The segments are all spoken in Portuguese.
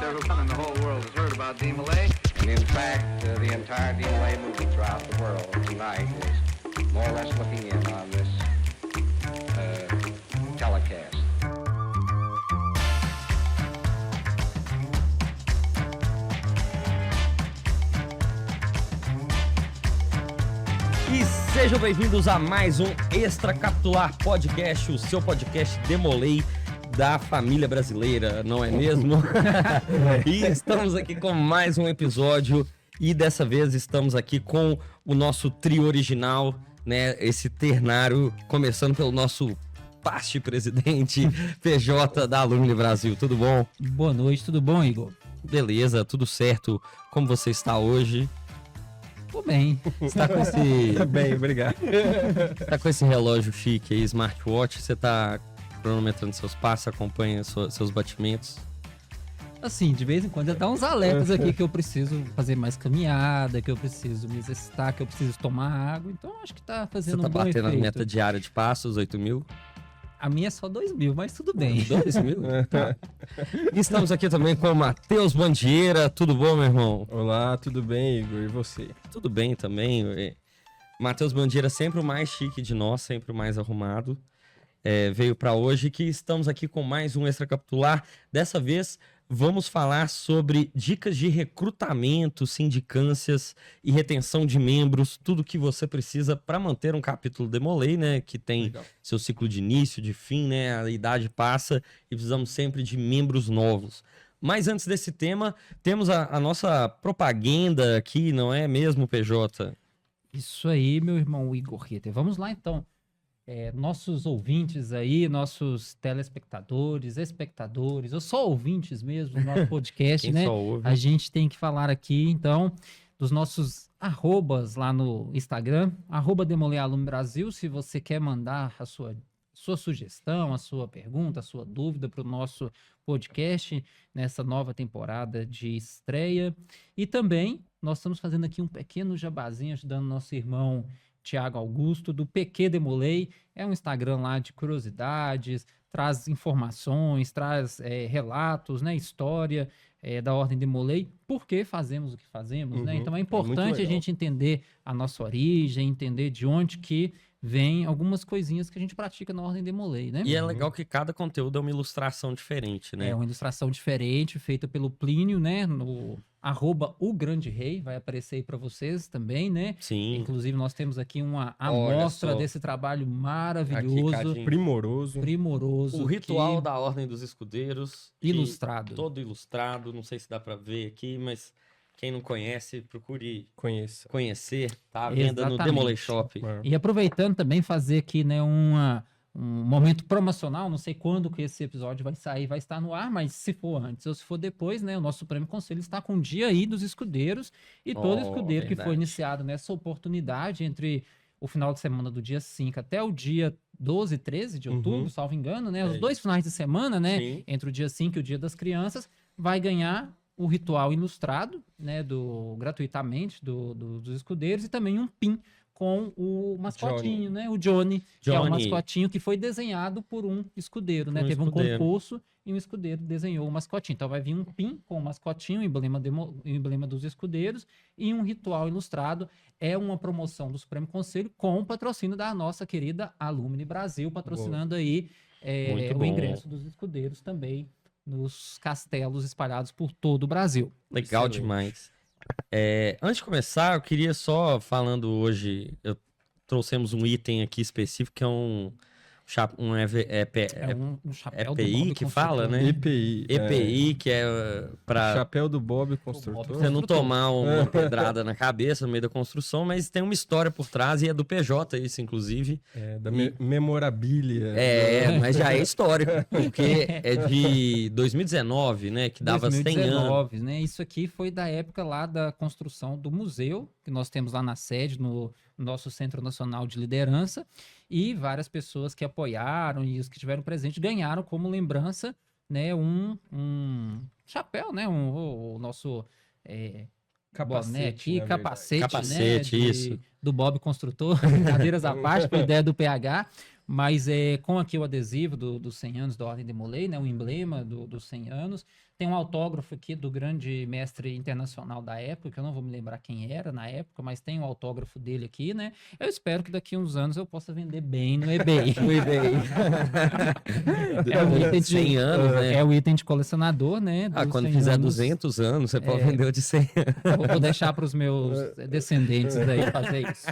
everyone in the whole world has heard about Dean Millay. And in fact, the entire Dean Millay movement throughout the world tonight is more or less looking in on this telecast. E sejam bem-vindos a mais um Extracapitular Podcast, o seu podcast Demolei da família brasileira, não é mesmo? E estamos aqui com mais um episódio e dessa vez estamos aqui com o nosso trio original, né? Esse ternário, começando pelo nosso past presidente PJ da Alumni Brasil. Tudo bom? Boa noite, tudo bom, Igor? Beleza, tudo certo. Como você está hoje? Tô bem. Você tá com esse... Bem, obrigado. Tá com esse relógio chique aí, smartwatch, você tá cronometrando seus passos, acompanha seus batimentos? Assim, de vez em quando dá uns alertas aqui que eu preciso fazer mais caminhada, que eu preciso me exercitar, que eu preciso tomar água, então acho que tá fazendo Você tá um bom batendo a efeito. meta diária de passos, 8.000? A minha é só 2.000, mas tudo bem. 2.000? Tá. E estamos aqui também com o Matheus Bandieira. Tudo bom, meu irmão? Olá, tudo bem, Igor? E você? Tudo bem também. Matheus Bandieira, sempre o mais chique de nós, sempre o mais arrumado. Veio para hoje que estamos aqui com mais um Extracapitular. Dessa vez vamos falar sobre dicas de recrutamento, sindicâncias e retenção de membros, tudo que você precisa para manter um capítulo Demolei, né? Que tem seu ciclo de início, de fim, né? A idade passa e precisamos sempre de membros novos. Mas antes desse tema, temos a nossa propaganda aqui, não é mesmo, PJ? Isso aí, meu irmão Igor Ritter. Vamos lá, então. Nossos ouvintes aí, nossos telespectadores, espectadores, ou só ouvintes mesmo do nosso podcast, Quem né? só ouve. A gente tem que falar aqui, então, dos nossos arrobas lá no Instagram, @DemoleiAlumniBrasil, se você quer mandar a sua sugestão, a sua pergunta, a sua dúvida para o nosso podcast nessa nova temporada de estreia. E também, nós estamos fazendo aqui um pequeno jabazinho, ajudando nosso irmão Thiago Augusto, do PQ Demolei. É um Instagram lá de curiosidades, traz informações, traz relatos, né, história da Ordem Demolei, por que fazemos o que fazemos, né? Então é importante a gente entender a nossa origem, entender de onde que vem algumas coisinhas que a gente pratica na Ordem Demolei, né? E é legal que cada conteúdo é uma ilustração diferente, né? É uma ilustração diferente, feita pelo Plínio, né? No @OGrandeRei, vai aparecer aí para vocês também, né? Sim. Inclusive, nós temos aqui uma amostra só. desse trabalho maravilhoso, Cadinho. Primoroso. primoroso. O ritual que- da Ordem dos Escudeiros. que Ilustrado. Todo ilustrado, não sei se dá pra ver aqui, mas quem não conhece, procure Conheça. conhecer, tá? À venda no Exatamente. Demolei Shop. E aproveitando também fazer aqui, né, um momento promocional, não sei quando que esse episódio vai sair, vai estar no ar, mas se for antes ou se for depois, né, o nosso Supremo Conselho está com o dia aí dos escudeiros e todo escudeiro que verdade. foi iniciado nessa oportunidade entre o final de semana do dia 5 até o dia 12, 13 de outubro, salvo engano, né, os dois finais de semana, né, Sim. entre o dia 5 e o dia das crianças, vai ganhar o ritual ilustrado, né, gratuitamente dos escudeiros e também um pin com o mascotinho, né? O Johnny, que é o Johnny. mascotinho que foi desenhado por um escudeiro, né? Por um Teve escudeiro. um concurso e um escudeiro desenhou o mascotinho. Então vai vir um pin com o mascotinho, emblema dos escudeiros, e um ritual ilustrado. É uma promoção do Supremo Conselho com o patrocínio da nossa querida Alumni Brasil, patrocinando aí Muito o bom. ingresso dos escudeiros também nos castelos espalhados por todo o Brasil. Legal Excelente. demais. Antes de começar, eu queria só, falando hoje, trouxemos um item aqui específico, que é um Um chapéu do EPI Bob que Construtor. fala, né? EPI. EPI, que é pra Chapéu do Bob Construtor. você não tomar uma pedrada na cabeça no meio da construção, mas tem uma história por trás e é do PJ isso, inclusive. Da memorabilia. Mas já é histórico, porque é de 2019, né, que dava 100 anos. 2019, né? Isso aqui foi da época lá da construção do museu, que nós temos lá na sede, no nosso Centro Nacional de Liderança, e várias pessoas que apoiaram e os que tiveram presente ganharam como lembrança, né, um chapéu, né, o nosso boné aqui, na capacete, Capacete, né, isso. do Bob Construtor, brincadeiras à parte, foi ideia do PH, Mas com aqui o adesivo dos 100 anos da Ordem Demolay, né? O emblema dos 100 anos. Tem um autógrafo aqui do grande mestre internacional da época, que eu não vou me lembrar quem era na época, mas tem um autógrafo dele aqui, né? Eu espero que daqui a uns anos eu possa vender bem no eBay. No eBay. É o item de 100 anos, né? É o item de colecionador, né? Ah, dos quando 100 fizer anos. 200 anos, você pode vender o de 100 anos. Vou deixar para os meus descendentes aí fazer isso.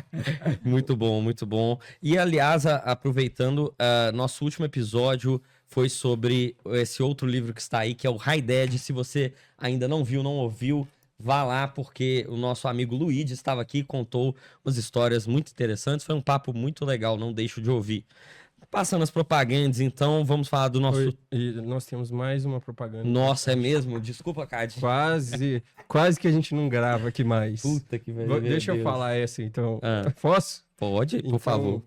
Muito bom, muito bom. E, aliás, aproveitando, nosso último episódio foi sobre esse outro livro que está aí, que é o High Dead. Se você ainda não viu, não ouviu, vá lá, porque o nosso amigo Luigi estava aqui e contou umas histórias muito interessantes. Foi um papo muito legal, não deixo de ouvir. Passando as propagandas, então, vamos falar do nosso... E nós temos mais uma propaganda. Nossa, é mesmo? Desculpa, Cade. Quase que a gente não grava aqui mais. Puta que velho. Deixa eu falar essa, então. Ah. Posso? Pode, por Então, favor.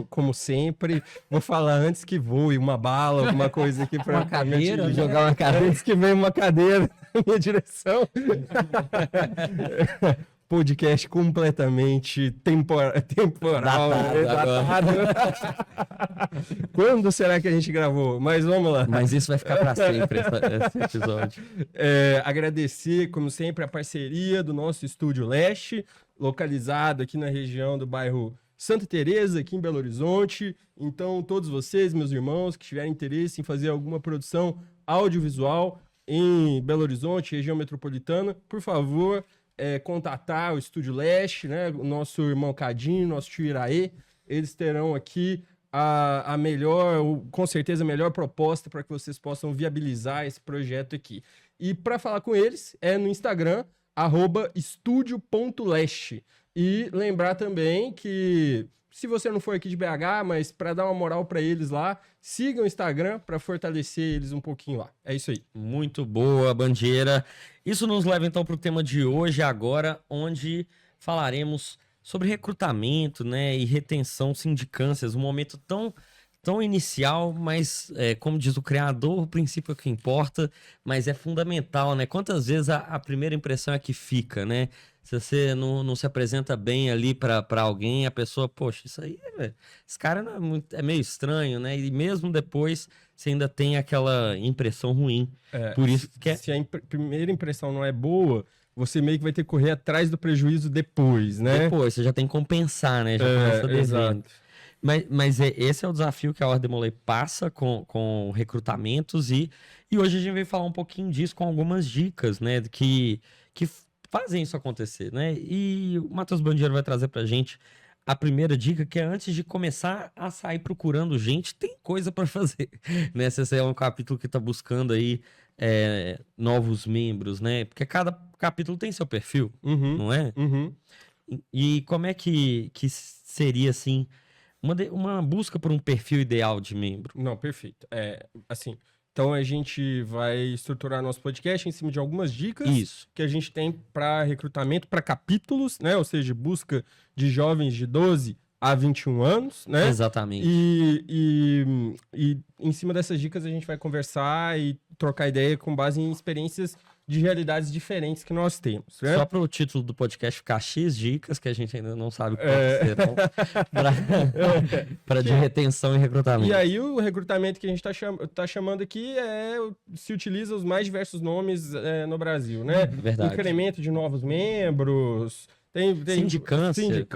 Como sempre, vou falar antes que voe uma bala, alguma coisa aqui para Uma cadeira, né? jogar uma cadeira. Antes que venha uma cadeira na minha direção. Podcast completamente temporal. Datado Quando será que a gente gravou? Mas vamos lá. Mas isso vai ficar para sempre, esse episódio. Agradecer, como sempre, a parceria do nosso Estúdio Leste, localizado aqui na região do bairro Santa Teresa, aqui em Belo Horizonte. Então, todos vocês, meus irmãos, que tiverem interesse em fazer alguma produção audiovisual em Belo Horizonte, região metropolitana, por favor, contatar o Estúdio Leste, né? O nosso irmão Cadinho, nosso tio Iraê. Eles terão aqui a melhor, com certeza, a melhor proposta para que vocês possam viabilizar esse projeto aqui. E para falar com eles, é no Instagram, @estudio.leste. E lembrar também que, se você não for aqui de BH, mas para dar uma moral para eles lá, siga o Instagram para fortalecer eles um pouquinho lá. É isso aí. Muito boa, Bandeira. Isso nos leva então para o tema de hoje agora, onde falaremos sobre recrutamento, né, e retenção, sindicâncias, um momento tão inicial, mas como diz o criador, o princípio é o que importa, mas é fundamental, né? Quantas vezes a primeira impressão é que fica, né? Se você não se apresenta bem ali para alguém, a pessoa, poxa, isso aí, esse cara é meio estranho, né? E mesmo depois você ainda tem aquela impressão ruim. Por isso que se a primeira impressão não é boa, você meio que vai ter que correr atrás do prejuízo depois, né? Depois, você já tem que compensar, né? Já começa devendo. Exato. Mas esse é o desafio que a Ordem Demolay passa com recrutamentos e hoje a gente veio falar um pouquinho disso com algumas dicas, né? Que fazem isso acontecer, né? E o Matheus Bandeira vai trazer pra gente a primeira dica, que é antes de começar a sair procurando gente, tem coisa pra fazer, né? Se esse é um capítulo que tá buscando aí novos membros, né? Porque cada capítulo tem seu perfil, não é? Uhum. E como é que seria, assim, uma busca por um perfil ideal de membro? Não, perfeito. Assim, então a gente vai estruturar nosso podcast em cima de algumas dicas Isso. que a gente tem para recrutamento para capítulos, né? Ou seja, busca de jovens de 12 a 21 anos, né? Exatamente. E em cima dessas dicas a gente vai conversar e trocar ideia com base em experiências de realidades diferentes que nós temos, né? Só para o título do podcast ficar X dicas, que a gente ainda não sabe qual serão, para de retenção e recrutamento. E aí o recrutamento que a gente tá chamando aqui se utiliza os mais diversos nomes no Brasil, né? Verdade. Incremento de novos membros, tem Sindicâncias,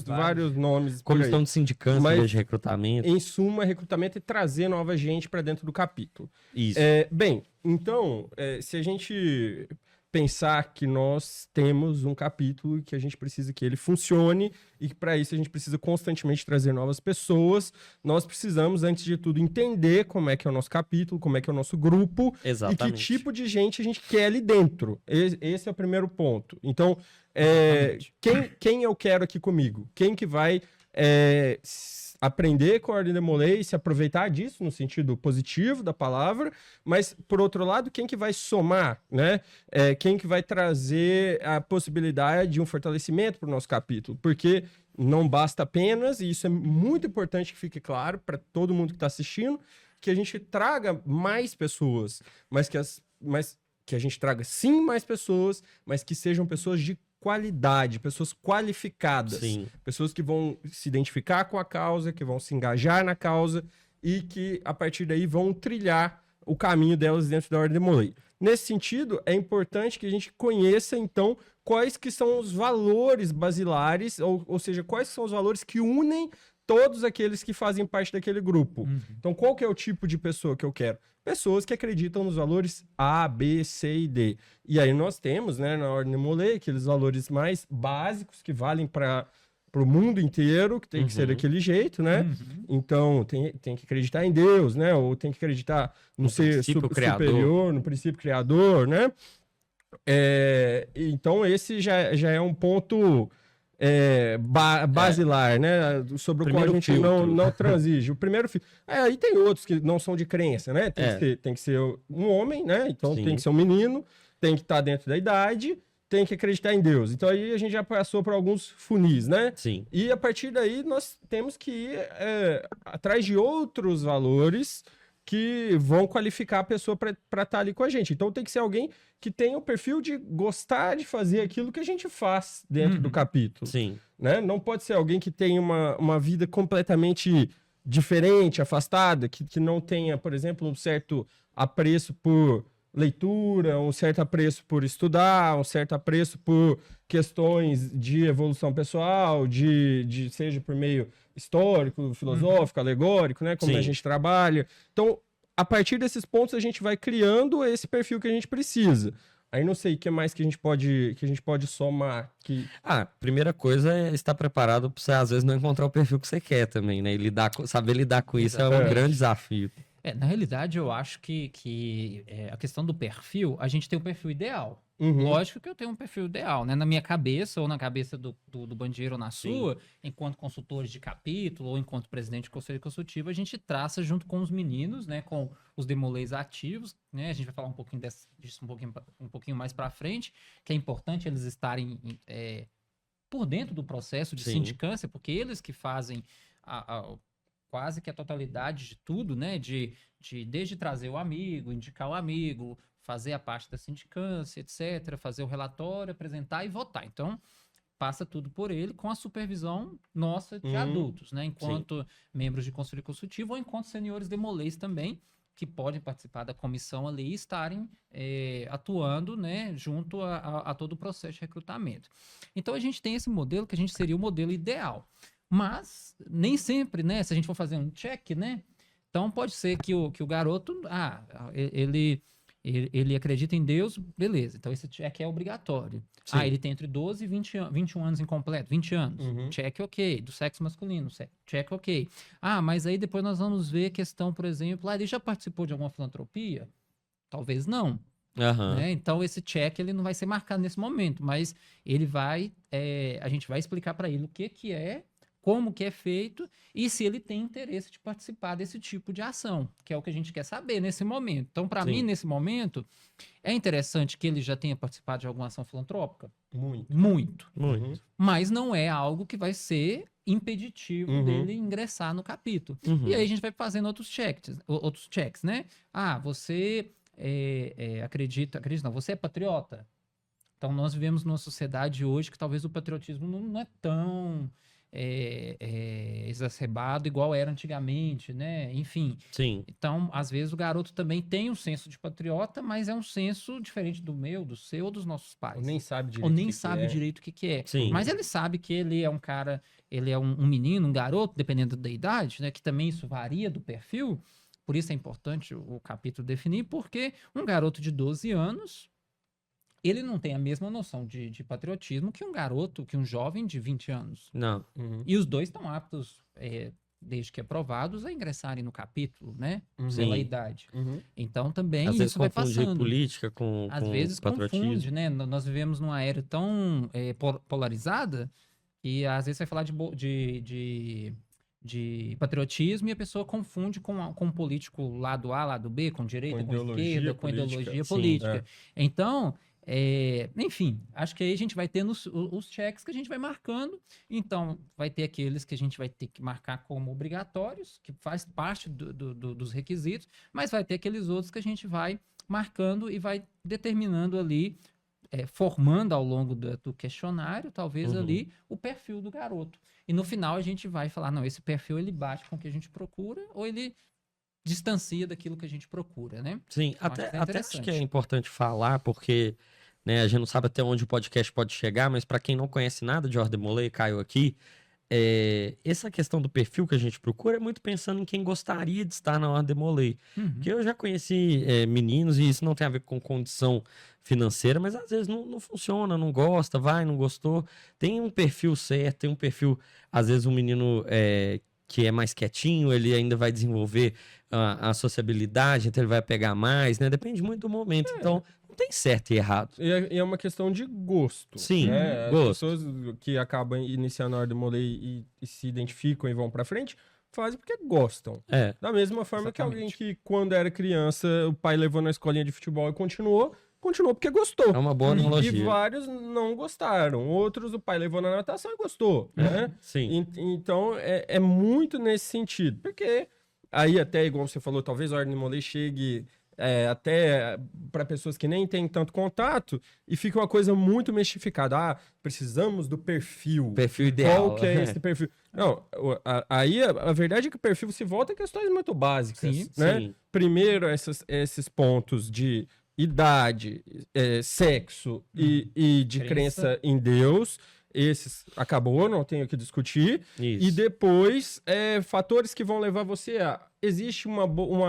vários nomes. Comissão de sindicância, Mas, de recrutamento. Em suma, recrutamento é trazer nova gente para dentro do capítulo. Isso. Bem, então, se a gente pensar que nós temos um capítulo que a gente precisa que ele funcione e que para isso a gente precisa constantemente trazer novas pessoas, nós precisamos, antes de tudo, entender como é que é o nosso capítulo, como é que é o nosso grupo. Exatamente. E que tipo de gente a gente quer ali dentro. Esse é o primeiro ponto. Então, quem eu quero aqui comigo? Quem que vai aprender com a Ordem Demolay e se aproveitar disso no sentido positivo da palavra, mas, por outro lado, quem que vai somar, né? Quem que vai trazer a possibilidade de um fortalecimento para o nosso capítulo, porque não basta apenas, e isso é muito importante que fique claro para todo mundo que está assistindo, que a gente traga mais pessoas, mas que a gente traga sim mais pessoas, mas que sejam pessoas de qualidade, pessoas qualificadas. Sim. Pessoas que vão se identificar com a causa, que vão se engajar na causa e que, a partir daí, vão trilhar o caminho delas dentro da Ordem Demolei. Nesse sentido, é importante que a gente conheça, então, quais que são os valores basilares, ou seja, quais são os valores que unem todos aqueles que fazem parte daquele grupo. Então, qual que é o tipo de pessoa que eu quero? Pessoas que acreditam nos valores A, B, C e D. E aí nós temos, né, na Ordem Demolei, aqueles valores mais básicos que valem para o mundo inteiro, que tem que ser daquele jeito, né? Então, tem que acreditar em Deus, né? Ou tem que acreditar no ser princípio criador. superior, no princípio criador, né? Então, esse já é um ponto basilar, né? Sobre o qual a Primeiro gente filtro. não transige. O primeiro filtro. Aí tem outros que não são de crença, né? Tem que ser um homem, né? Então Sim. tem que ser um menino, tem que estar dentro da idade, tem que acreditar em Deus. Então aí a gente já passou por alguns funis, né? Sim. E a partir daí nós temos que ir atrás de outros valores que vão qualificar a pessoa para estar ali com a gente. Então tem que ser alguém que tenha o perfil de gostar de fazer aquilo que a gente faz dentro do capítulo. Sim. Né? Não pode ser alguém que tenha uma vida completamente diferente, afastada, que não tenha, por exemplo, um certo apreço por leitura, um certo apreço por estudar, um certo apreço por questões de evolução pessoal, seja por meio histórico, filosófico, alegórico, né? Como Sim. a gente trabalha. Então, a partir desses pontos, a gente vai criando esse perfil que a gente precisa. Aí não sei o que mais que a gente pode somar. Primeira coisa é estar preparado para você, às vezes, não encontrar o perfil que você quer também, né? E saber lidar com isso é um Exatamente. grande desafio. Na realidade, eu acho que a questão do perfil, a gente tem um perfil ideal. Uhum. Lógico que eu tenho um perfil ideal, né? Na minha cabeça, ou na cabeça do Bandeira, ou na sua, enquanto consultores de capítulo, ou enquanto presidente do Conselho Consultivo, a gente traça junto com os meninos, né? Com os demoleis ativos, né? A gente vai falar um pouquinho disso um pouquinho mais para frente, que é importante eles estarem por dentro do processo de Sim. sindicância, porque eles que fazem quase que a totalidade de tudo, né? Desde trazer o amigo, indicar o amigo, fazer a parte da sindicância, etc., fazer o relatório, apresentar e votar. Então, passa tudo por ele com a supervisão nossa de adultos, né? Enquanto membros de conselho consultivo ou enquanto senhores demoleis também, que podem participar da comissão ali e estarem atuando, né, junto a todo o processo de recrutamento. Então, a gente tem esse modelo que a gente seria o modelo ideal. Mas, nem sempre, né? Se a gente for fazer um check, né? Então, pode ser que o garoto, ele acredita em Deus, beleza. Então, esse check é obrigatório. Sim. Ele tem entre 12 e 21 anos incompleto, 20 anos. Check ok. Do sexo masculino, check ok. Mas aí depois nós vamos ver a questão, por exemplo, ele já participou de alguma filantropia? Talvez não. Aham. Né? Então, esse check ele não vai ser marcado nesse momento, mas ele a gente vai explicar para ele o que é, como que é feito e se ele tem interesse de participar desse tipo de ação, que é o que a gente quer saber nesse momento. Então, para mim, nesse momento, é interessante que ele já tenha participado de alguma ação filantrópica? Muito. Mas não é algo que vai ser impeditivo dele ingressar no capítulo. E aí a gente vai fazendo outros checks, né? Você acredita, não, você é patriota? Então, nós vivemos numa sociedade hoje que talvez o patriotismo não é tão exacerbado igual era antigamente, né? Enfim. Sim. Então, às vezes, o garoto também tem um senso de patriota, mas é um senso diferente do meu, do seu ou dos nossos pais. Ou nem sabe direito. Ou nem sabe direito o que é. Sim. Mas ele sabe que ele é um cara, ele é um menino, um garoto, dependendo da idade, né? Que também isso varia do perfil. Por isso é importante o capítulo definir, porque um garoto de 12 anos, ele não tem a mesma noção de patriotismo que um garoto, que um jovem de 20 anos. Não. E os dois estão aptos, desde que aprovados, a ingressarem no capítulo, né? Pela Sim. idade. Então também Às vezes isso vai confunde passando. política com Às vezes patriotismo. confunde, né? Nós vivemos numa era tão polarizada que às vezes vai falar de patriotismo e a pessoa confunde com um político lado A, lado B, com direita, com esquerda, com ideologia Sim, política. Então, enfim, acho que aí a gente vai tendo os checks que a gente vai marcando. Então, vai ter aqueles que a gente vai ter que marcar como obrigatórios, que faz parte dos requisitos, mas vai ter aqueles outros que a gente vai marcando e vai determinando ali formando ao longo do questionário, talvez Uhum. ali, o perfil do garoto. E no final a gente vai falar, não, esse perfil ele bate com o que a gente procura ou ele distancia daquilo que a gente procura, né? Sim, acho que é até acho que é interessante. importante falar, porque né, a gente não sabe até onde o podcast pode chegar, mas para quem não conhece nada de Ordem Molay, Caio aqui, essa questão do perfil que a gente procura é muito pensando em quem gostaria de estar na Ordem Molay. Uhum. Porque eu já conheci meninos, e isso não tem a ver com condição financeira, mas às vezes não funciona, não gosta, vai, não gostou. Tem um perfil certo, tem um perfil, às vezes um menino que é mais quietinho, ele ainda vai desenvolver a sociabilidade, então ele vai pegar mais, né? Depende muito do momento. Então, não tem certo e errado. E é uma questão de gosto. Sim, né? As gosto. pessoas que acabam iniciando a Ordem Molay e se identificam e vão pra frente, fazem porque gostam. É, Da mesma forma que alguém Exatamente. que, quando era criança, o pai levou na escolinha de futebol e continuou porque gostou. é uma boa E analogia. vários não gostaram. Outros, o pai levou na natação e gostou, né? Sim. Então, é muito nesse sentido. Porque aí até, igual você falou, talvez a Ordem Molay chegue até para pessoas que nem têm tanto contato e fica uma coisa muito mistificada. Ah, precisamos do perfil. Perfil ideal. Qual que é esse perfil? Não, aí a verdade é que o perfil se volta a questões muito básicas, Sim, né? sim. Primeiro, esses pontos de idade, sexo e de Crença. crença em Deus. Esses acabou, não tenho o que discutir. Isso. E depois, fatores que vão levar você a... Existe uma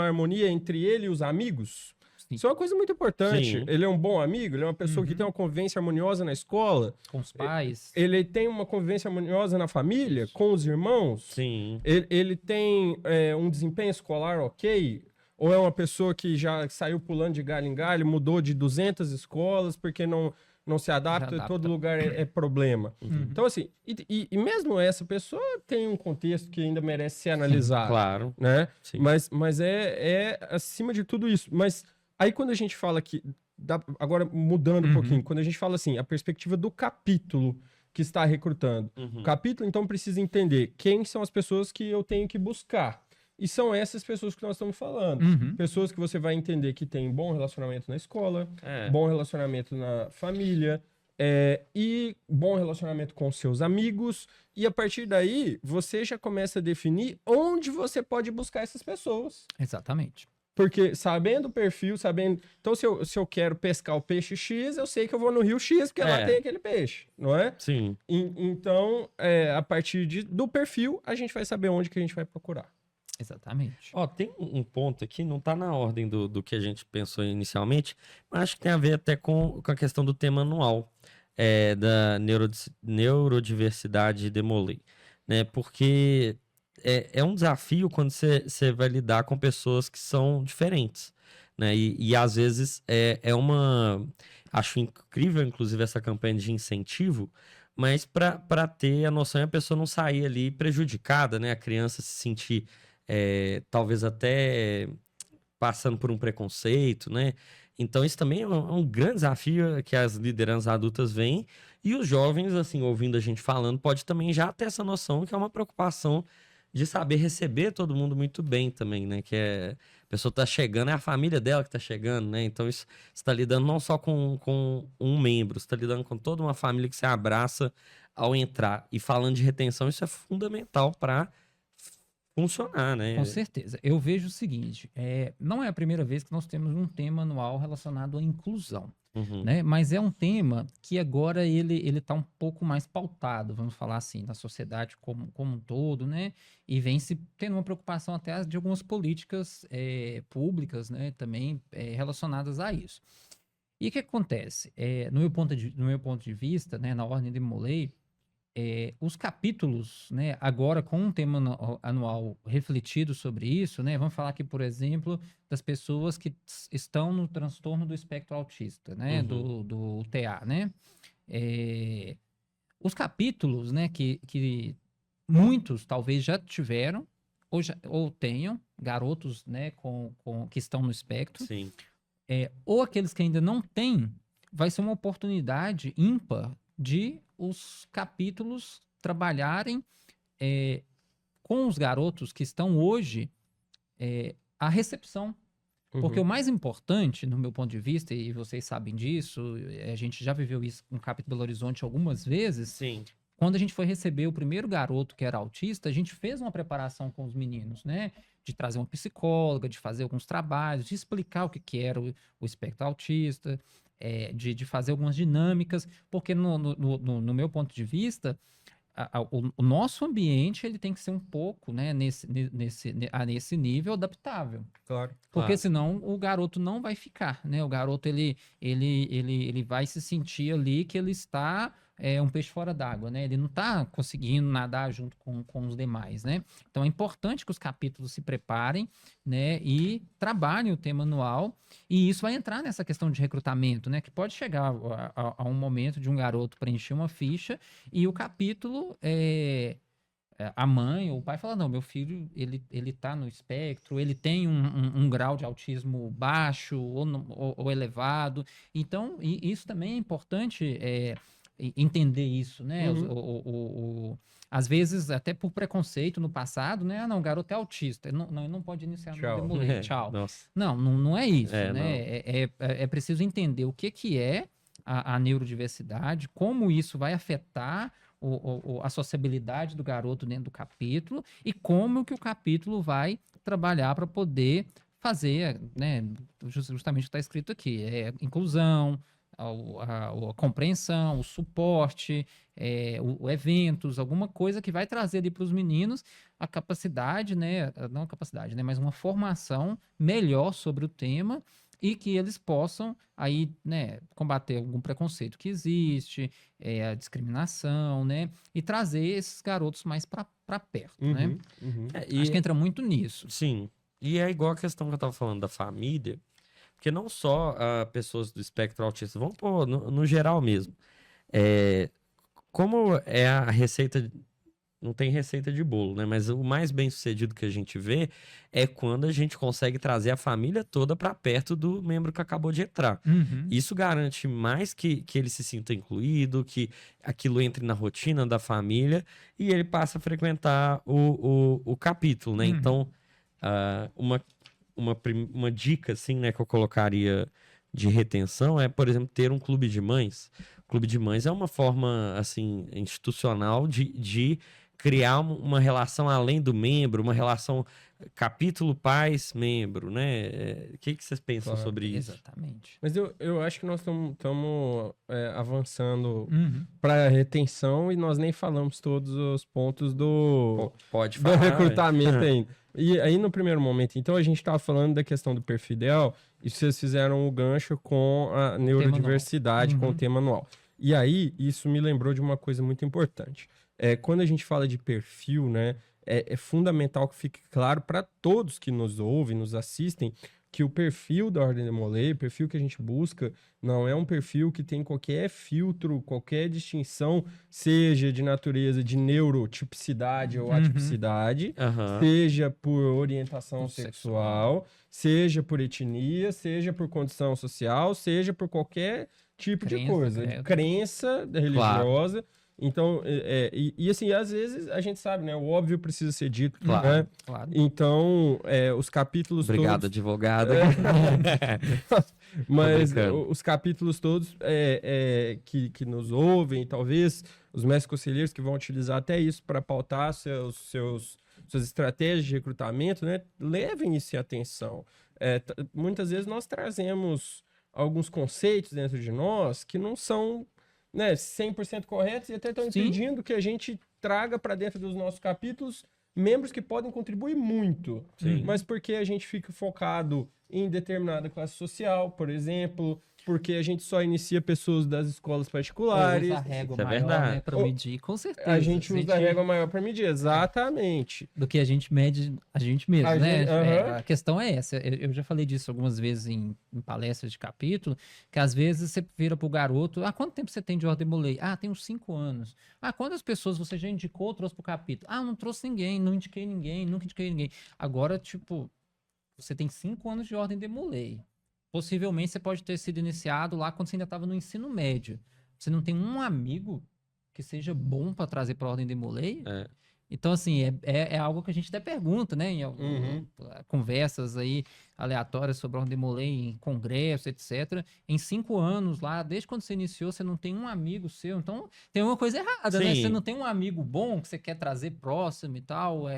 harmonia entre ele e os amigos? Sim. Isso é uma coisa muito importante. Sim. Ele é um bom amigo, ele é uma pessoa que Uhum. tem uma convivência harmoniosa na escola, Com os pais. ele tem uma convivência harmoniosa na família, com os irmãos, Sim. ele tem um desempenho escolar ok, ou é uma pessoa que já saiu pulando de galho em galho, mudou de 200 escolas porque não se adapta, adapta. todo lugar é problema. Uhum. Então, assim, e mesmo essa pessoa tem um contexto que ainda merece ser analisado, Claro. né? Sim. Mas é acima de tudo isso. Mas aí quando a gente fala que, agora mudando um Uhum. pouquinho, quando a gente fala assim, a perspectiva do capítulo que está recrutando. Uhum. O capítulo, então, precisa entender quem são as pessoas que eu tenho que buscar. E são essas pessoas que nós estamos falando. Uhum. Pessoas que você vai entender que tem bom relacionamento na escola, É. bom relacionamento na família, e bom relacionamento com seus amigos. E a partir daí, você já começa a definir onde você pode buscar essas pessoas. Exatamente. Porque sabendo o perfil, sabendo... Então, se eu quero pescar o peixe X, eu sei que eu vou no rio X, porque lá tem aquele peixe, não é? Sim. Então, a partir do perfil, a gente vai saber onde que a gente vai procurar. Exatamente. Ó, tem um ponto aqui, não tá na ordem do que a gente pensou inicialmente, mas acho que tem a ver até com a questão do tema anual da neurodiversidade de Molay, né? Porque é um desafio quando você vai lidar com pessoas que são diferentes, né? E às vezes acho incrível, inclusive, essa campanha de incentivo, mas para ter a noção e a pessoa não sair ali prejudicada, né? A criança se sentir talvez até passando por um preconceito, né? Então isso também é um grande desafio que as lideranças adultas veem, e os jovens, assim, ouvindo a gente falando, pode também já ter essa noção que é uma preocupação de saber receber todo mundo muito bem também, né? Que a pessoa tá chegando, é a família dela que tá chegando, né? Então isso você tá lidando não só com um membro, você tá lidando com toda uma família que você abraça ao entrar. E falando de retenção, isso é fundamental para funcionar, né? Com certeza. Eu vejo o seguinte, não é a primeira vez que nós temos um tema anual relacionado à inclusão, Uhum. né? Mas é um tema que agora ele tá um pouco mais pautado, vamos falar assim, na sociedade como um todo, né? E vem se tendo uma preocupação até de algumas políticas públicas, né? Também relacionadas a isso. E o que acontece? No meu ponto de vista, né? Na Ordem de Molay, os capítulos, né, agora com um tema anual refletido sobre isso, né, vamos falar aqui, por exemplo, das pessoas que estão no transtorno do espectro autista, né, Uhum. do TA, né, os capítulos, né, que muitos talvez já tiveram ou tenham garotos, né, que estão no espectro, Sim. ou aqueles que ainda não têm, vai ser uma oportunidade ímpar de os capítulos trabalharem com os garotos que estão hoje a recepção, Porque o mais importante, no meu ponto de vista, e vocês sabem disso, a gente já viveu isso com o Capit Belo Horizonte algumas vezes, Sim. quando a gente foi receber o primeiro garoto que era autista, a gente fez uma preparação com os meninos, né? De trazer uma psicóloga, de fazer alguns trabalhos, de explicar o que era o espectro autista, de fazer algumas dinâmicas, porque no meu ponto de vista, o nosso ambiente ele tem que ser um pouco, né, nesse nível adaptável. Claro. Porque Claro. senão o garoto não vai ficar, né? O garoto ele vai se sentir ali que ele está um peixe fora d'água, né? Ele não está conseguindo nadar junto com os demais, né? Então é importante que os capítulos se preparem, né? E trabalhem o tema anual. E isso vai entrar nessa questão de recrutamento, né? Que pode chegar a um momento de um garoto preencher uma ficha e o capítulo a mãe ou o pai fala, não, meu filho, ele tá no espectro, ele tem um grau de autismo baixo ou elevado. Então, isso também é importante entender isso, né? Às vezes, até por preconceito no passado, né? Ah, não, o garoto é autista, ele não pode iniciar no Tchau. Demolay, tchau. Nossa. Não é isso, É, né? É preciso entender o que é a neurodiversidade, como isso vai afetar a sociabilidade do garoto dentro do capítulo e como que o capítulo vai trabalhar para poder fazer, né, justamente o que está escrito aqui, inclusão, a compreensão, o suporte, eventos, alguma coisa que vai trazer ali para os meninos a capacidade, né, não a capacidade, né, mas uma formação melhor sobre o tema e que eles possam aí, né, combater algum preconceito que existe, a discriminação, né, e trazer esses garotos mais para perto, né? Acho que entra muito nisso. Sim. E é igual a questão que eu tava falando da família, porque não só pessoas do espectro autista, vamos pôr no geral mesmo. Como é a receita, não tem receita de bolo, né? Mas o mais bem sucedido que a gente vê é quando a gente consegue trazer a família toda para perto do membro que acabou de entrar. Isso garante mais que ele se sinta incluído, que aquilo entre na rotina da família e ele passa a frequentar o capítulo, né? Então, uma dica, assim, né, que eu colocaria de retenção é, por exemplo, ter um clube de mães. O clube de mães é uma forma, assim, institucional de criar uma relação além do membro, uma relação capítulo pais-membro, né? O que vocês pensam Claro, sobre isso? Exatamente. Mas eu acho que nós estamos avançando para retenção e nós nem falamos todos os pontos Pode do falar. recrutamento ainda. E aí, no primeiro momento, então, a gente estava falando da questão do perfil ideal e vocês fizeram o gancho com a neurodiversidade, com o tema anual. E aí, isso me lembrou de uma coisa muito importante. Quando a gente fala de perfil, né, é fundamental que fique claro para todos que nos ouvem, nos assistem, que o perfil da Ordem Demolay, o perfil que a gente busca, não é um perfil que tem qualquer filtro, qualquer distinção, seja de natureza de neurotipicidade ou atipicidade, seja por orientação sexual, seja por etnia, seja por condição social, seja por qualquer tipo de coisa, de crença religiosa. Claro. Então, assim, às vezes a gente sabe, né? O óbvio precisa ser dito, claro, né? Claro. Então, os capítulos Obrigado, todos... advogado. Mas os capítulos todos que nos ouvem, talvez os mestres conselheiros que vão utilizar até isso para pautar suas estratégias de recrutamento, né? Levem isso em atenção. Muitas vezes nós trazemos alguns conceitos dentro de nós que não são, né, 100% corretos e até estão impedindo que a gente traga para dentro dos nossos capítulos membros que podem contribuir muito. Mas porque a gente fica focado em determinada classe social, por exemplo, porque a gente só inicia pessoas das escolas particulares. Usa a régua Isso é maior, verdade. né, para medir, com certeza. A gente usa a régua maior para medir, exatamente. Do que a gente mede a gente mesmo, A né? gente- A questão é essa. Eu já falei disso algumas vezes em palestras de capítulo, que às vezes você vira pro garoto, quanto tempo você tem de Ordem Demolay? Tem uns 5 anos. Quantas pessoas você já indicou, trouxe pro capítulo? Não trouxe ninguém, não indiquei ninguém, nunca indiquei ninguém. Agora, tipo, você tem 5 anos de Ordem Demolay. Possivelmente você pode ter sido iniciado lá quando você ainda estava no ensino médio. Você não tem um amigo que seja bom para trazer para a Ordem Demolay? Então, assim, é algo que a gente até pergunta, né? Em Uhum. conversas aí aleatórias sobre a Ordem Molay, em congresso, etc. Em 5 anos lá, desde quando você iniciou, você não tem um amigo seu. Então, tem uma coisa errada, né? Sim. Você não tem um amigo bom que você quer trazer próximo e tal.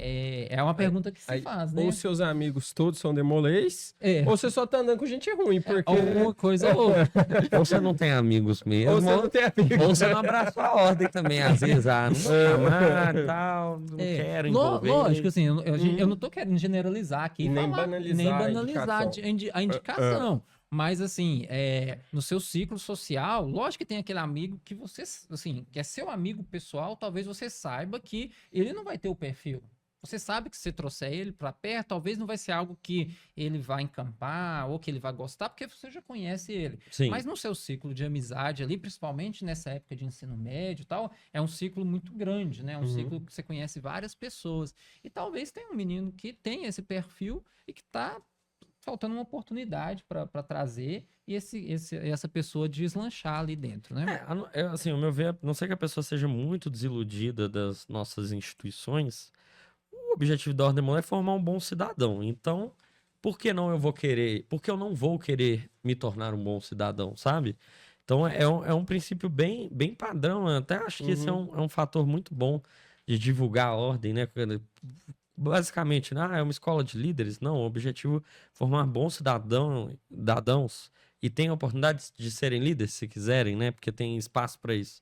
É uma pergunta que se Aí, faz, né? ou seus amigos todos são demolês, É. ou você só tá andando com gente ruim, porque... Alguma coisa ou outra. Ou você não tem amigos mesmo, Ou você não tem amigos. ou você não abraçou a ordem também, às vezes, não vou chamar e tal, não quero envolver. Lógico, assim, eu não tô querendo generalizar aqui. E nem falar- banalizar nem a banalizar indicação. a indicação. Mas, assim, no seu ciclo social, lógico que tem aquele amigo que você, assim, que é seu amigo pessoal, talvez você saiba que ele não vai ter o perfil. Você sabe que se você trouxer ele para perto, talvez não vai ser algo que ele vai encampar ou que ele vai gostar, porque você já conhece ele. Sim. Mas no seu ciclo de amizade ali, principalmente nessa época de ensino médio e tal, é um ciclo muito grande, né? Um ciclo que você conhece várias pessoas. E talvez tenha um menino que tem esse perfil e que tá faltando uma oportunidade para trazer e essa pessoa deslanchar ali dentro, né? Assim, ao meu ver, a não ser que a pessoa seja muito desiludida das nossas instituições, o objetivo da Ordem Molay é formar um bom cidadão. Então, por que não eu vou querer? Por que eu não vou querer me tornar um bom cidadão, sabe? Então, é um princípio bem, bem padrão. Eu até acho que esse é um fator muito bom de divulgar a ordem, né? Basicamente, né? É uma escola de líderes. Não, o objetivo é formar bons cidadãos e tem a oportunidade de serem líderes, se quiserem, né? Porque tem espaço para isso.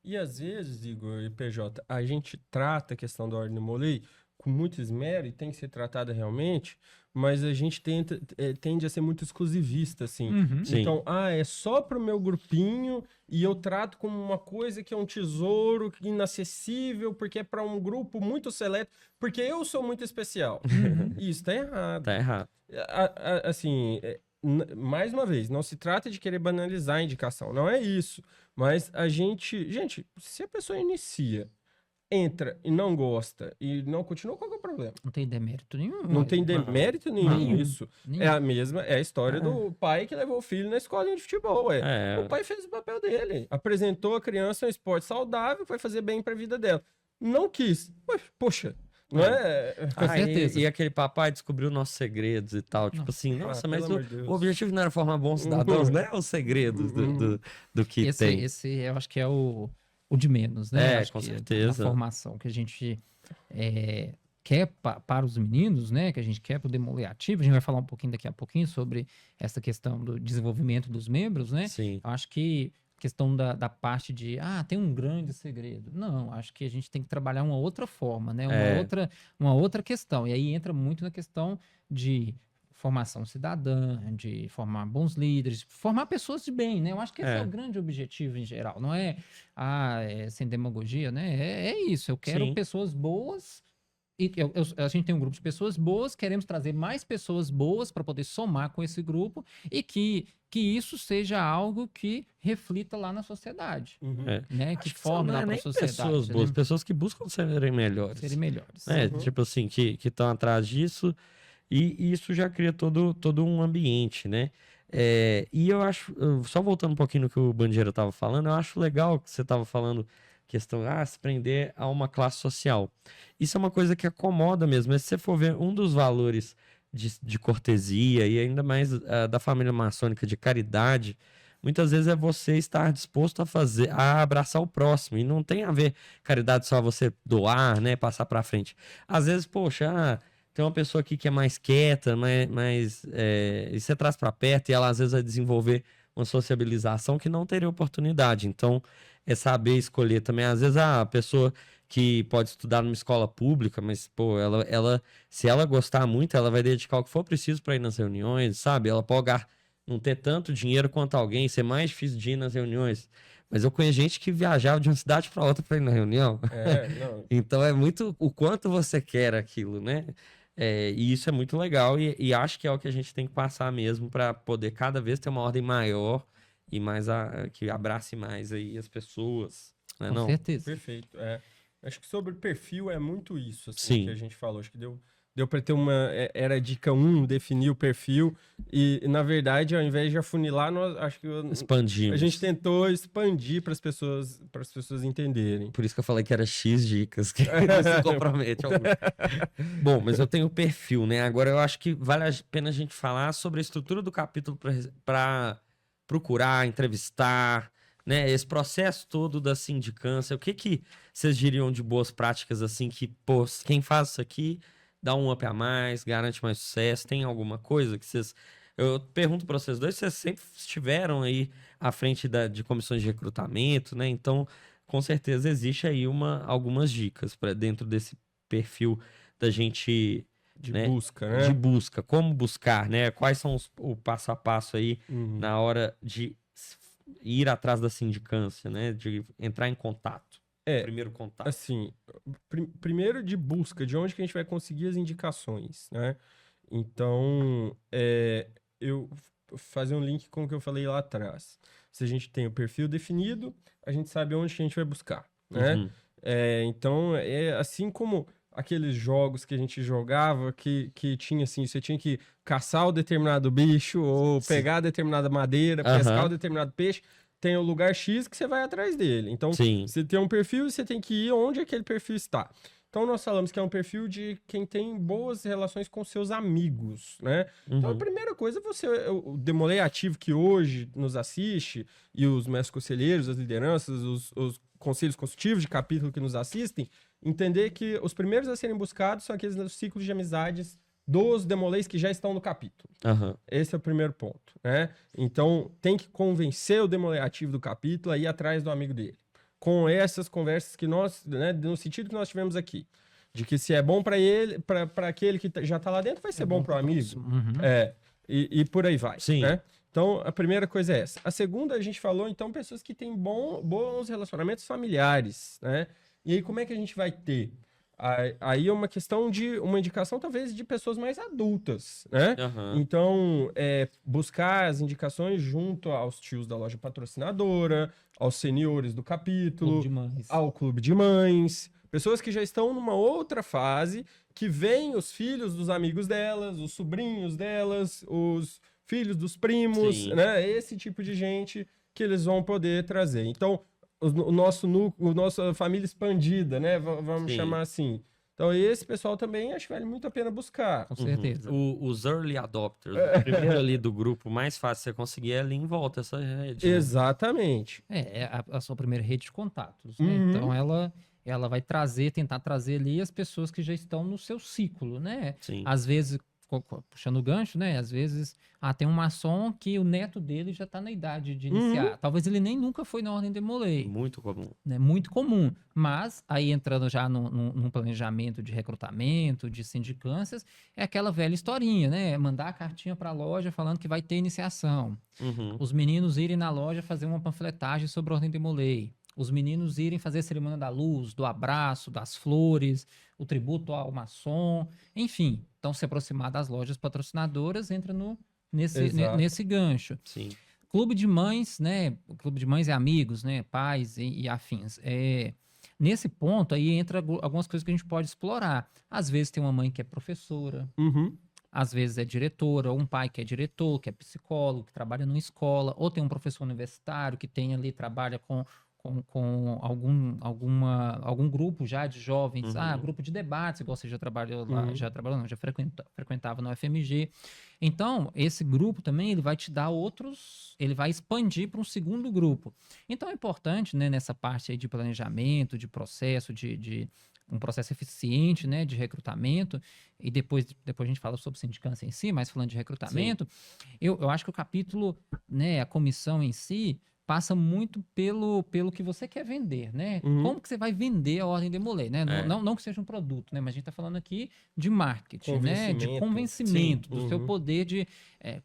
E às vezes, Igor e PJ, a gente trata a questão da Ordem Molay com muito esmero e tem que ser tratada realmente, mas a gente tende a ser muito exclusivista, assim. Sim. Então, é só pro meu grupinho e eu trato como uma coisa que é um tesouro inacessível, porque é para um grupo muito seleto, porque eu sou muito especial. Isso tá errado. Tá errado. Assim, mais uma vez, não se trata de querer banalizar a indicação, não é isso. Mas gente, se a pessoa inicia, entra e não gosta e não continua, qual que é o problema? Não tem demérito nenhum. Não tem demérito nenhum Nenhum. nisso. Nenhum. É a história do pai que levou o filho na escolinha de futebol. O pai fez o papel dele, apresentou a criança um esporte saudável, foi fazer bem pra vida dela. Não quis. Poxa, não é? Com certeza. E aquele papai descobriu nossos segredos e tal. Tipo assim, nossa, mas pelo amor de Deus. o objetivo não era formar bons cidadãos, né? Os segredos do que tem. Esse eu acho que é o de menos, né? Acho com que certeza. A formação que a gente quer para os meninos, né? Que a gente quer para o Demolay ativo. A gente vai falar um pouquinho daqui a pouquinho sobre essa questão do desenvolvimento dos membros, né? Sim. Eu acho que a questão da parte de, tem um grande segredo. Não, acho que a gente tem que trabalhar uma outra forma, né? Uma outra questão. E aí entra muito na questão de formação cidadã, de formar bons líderes, formar pessoas de bem, né? Eu acho que esse é o grande objetivo em geral. Não é, sem demagogia, né? É isso. Eu quero Sim. pessoas boas. E a gente tem um grupo de pessoas boas, queremos trazer mais pessoas boas para poder somar com esse grupo e que isso seja algo que reflita lá na sociedade, né? Que forme lá para a sociedade. Pessoas boas, né? pessoas que buscam serem melhores. Serem melhores. Tipo assim, que estão atrás disso e isso já cria todo um ambiente, né? E eu acho, só voltando um pouquinho no que o Bandeira estava falando, eu acho legal que você estava falando questão, se prender a uma classe social. Isso é uma coisa que acomoda mesmo, mas se você for ver um dos valores de cortesia e ainda mais da família maçônica de caridade, muitas vezes é você estar disposto a abraçar o próximo, e não tem a ver caridade só você doar, né, passar para frente. Às vezes, poxa, tem uma pessoa aqui que é mais quieta, e você traz para perto e ela às vezes vai desenvolver uma sociabilização que não teria oportunidade. Então, é saber escolher também. Às vezes a pessoa que pode estudar numa escola pública, mas, pô, ela se ela gostar muito, ela vai dedicar o que for preciso para ir nas reuniões, sabe? Ela pode não ter tanto dinheiro quanto alguém, ser mais difícil de ir nas reuniões. Mas eu conheço gente que viajava de uma cidade para outra para ir na reunião. Não. Então é muito o quanto você quer aquilo, né? E isso é muito legal e acho que é o que a gente tem que passar mesmo para poder cada vez ter uma ordem maior e mais que abrace mais aí as pessoas, né? Com certeza. Perfeito. Acho que sobre perfil é muito isso, assim, Sim. que a gente falou. Acho que deu deu para ter era dica 1, definir o perfil, e na verdade, ao invés de afunilar, acho que Expandimos. a gente tentou expandir para as pessoas entenderem. Por isso que eu falei que era X dicas, que não se compromete. Bom, mas eu tenho o perfil, né? Agora eu acho que vale a pena a gente falar sobre a estrutura do capítulo para procurar, entrevistar, né? Esse processo todo da sindicância. O que vocês diriam de boas práticas, assim, que, pô, quem faz isso aqui dá um up a mais, garante mais sucesso? Tem alguma coisa que vocês... Eu pergunto para vocês dois, vocês sempre estiveram aí à frente de comissões de recrutamento, né? Então, com certeza existe aí algumas dicas para dentro desse perfil da gente... De né? busca, né? De busca, como buscar, né? Quais são o passo a passo aí Uhum. na hora de ir atrás da sindicância, né? De entrar em contato. Primeiro contato. Assim, primeiro de busca, de onde que a gente vai conseguir as indicações, né? Então, eu fazer um link com o que eu falei lá atrás. Se a gente tem o perfil definido, a gente sabe onde que a gente vai buscar, né? Uhum. Então, assim como aqueles jogos que a gente jogava que tinha assim, você tinha que caçar o determinado bicho ou Sim. pegar determinada madeira, pescar o determinado peixe, tem o lugar X que você vai atrás dele. Então, Sim. você tem um perfil e você tem que ir onde aquele perfil está. Então, nós falamos que é um perfil de quem tem boas relações com seus amigos, né? Então, a primeira coisa, o Demolei ativo que hoje nos assiste, e os mestres conselheiros, as lideranças, os conselhos consultivos de capítulo que nos assistem, entender que os primeiros a serem buscados são aqueles ciclos de amizades dos demoleis que já estão no capítulo. Uhum. Esse é o primeiro ponto, né? Então, tem que convencer o demolei ativo do capítulo a ir atrás do amigo dele. Com essas conversas que nós, né, no sentido que nós tivemos aqui. De que se é bom para ele, para aquele que já tá lá dentro, vai ser bom para o amigo. Uhum. E por aí vai. Sim. Né? Então, a primeira coisa é essa. A segunda, a gente falou, então, pessoas que têm bons relacionamentos familiares, né? E aí, como é que a gente vai ter? Aí é uma questão de uma indicação, talvez, de pessoas mais adultas, né? Uhum. Então, buscar as indicações junto aos tios da loja patrocinadora, aos seniores do capítulo, Clube de mães. ao clube de mães, pessoas que já estão numa outra fase, que veem os filhos dos amigos delas, os sobrinhos delas, os filhos dos primos, Sim. né? Esse tipo de gente que eles vão poder trazer. Então, o nosso núcleo, a nossa família expandida, né? Vamos Sim. chamar assim. Então, esse pessoal também acho que vale muito a pena buscar. Com certeza. Os early adopters, o primeiro ali do grupo, mais fácil você conseguir é ali em volta essa rede. Né? Exatamente. É a sua primeira rede de contatos, né? Uhum. Então ela vai tentar trazer ali as pessoas que já estão no seu ciclo, né? Sim. Às vezes, puxando o gancho, né? Às vezes, tem um maçom que o neto dele já está na idade de iniciar. Talvez ele nem nunca foi na Ordem Demolei. Muito comum. Né? Muito comum. Mas, aí entrando já num planejamento de recrutamento, de sindicâncias, é aquela velha historinha, né? Mandar a cartinha para a loja falando que vai ter iniciação. Uhum. Os meninos irem na loja fazer uma panfletagem sobre a Ordem Demolei. Os meninos irem fazer a cerimônia da luz, do abraço, das flores, o tributo ao maçom, enfim. Então, se aproximar das lojas patrocinadoras entra nesse gancho. Sim. Clube de mães, né? O clube de mães é amigos, né? Pais e afins. Nesse ponto aí entra algumas coisas que a gente pode explorar. Às vezes tem uma mãe que é professora, Uhum. às vezes é diretora, ou um pai que é diretor, que é psicólogo, que trabalha numa escola, ou tem um professor universitário que tem ali, trabalha com algum grupo já de jovens, grupo de debates, igual você já trabalhou lá, já frequentava no FMG. Então, esse grupo também, ele vai te dar ele vai expandir para um segundo grupo. Então, é importante, né, nessa parte aí de planejamento, de processo, de um processo eficiente, né, de recrutamento, e depois a gente fala sobre sindicância em si, mas falando de recrutamento, eu acho que o capítulo, né, a comissão em si, passa muito pelo que você quer vender, né? Como que você vai vender a Ordem Demolei, né? Não que seja um produto, né? Mas a gente está falando aqui de marketing, né? De convencimento, do seu poder de,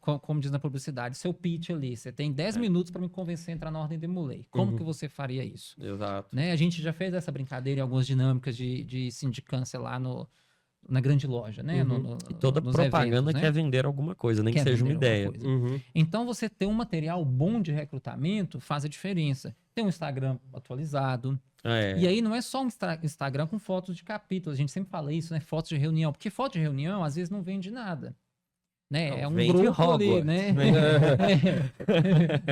como diz na publicidade, seu pitch ali. Você tem 10 minutos para me convencer a entrar na Ordem Demolei. Como que você faria isso? Exato. Né? A gente já fez essa brincadeira em algumas dinâmicas de sindicância lá na grande loja, né? E toda nos propaganda eventos, né? quer vender alguma coisa, nem que seja uma vender ideia. alguma coisa. Então, você ter um material bom de recrutamento faz a diferença. Ter um Instagram atualizado, É. E aí não é só um Instagram com fotos de capítulos, a gente sempre fala isso, né? Fotos de reunião, porque foto de reunião às vezes não vende nada. Né? Não, É um vende grupo ali, Hogwarts. né?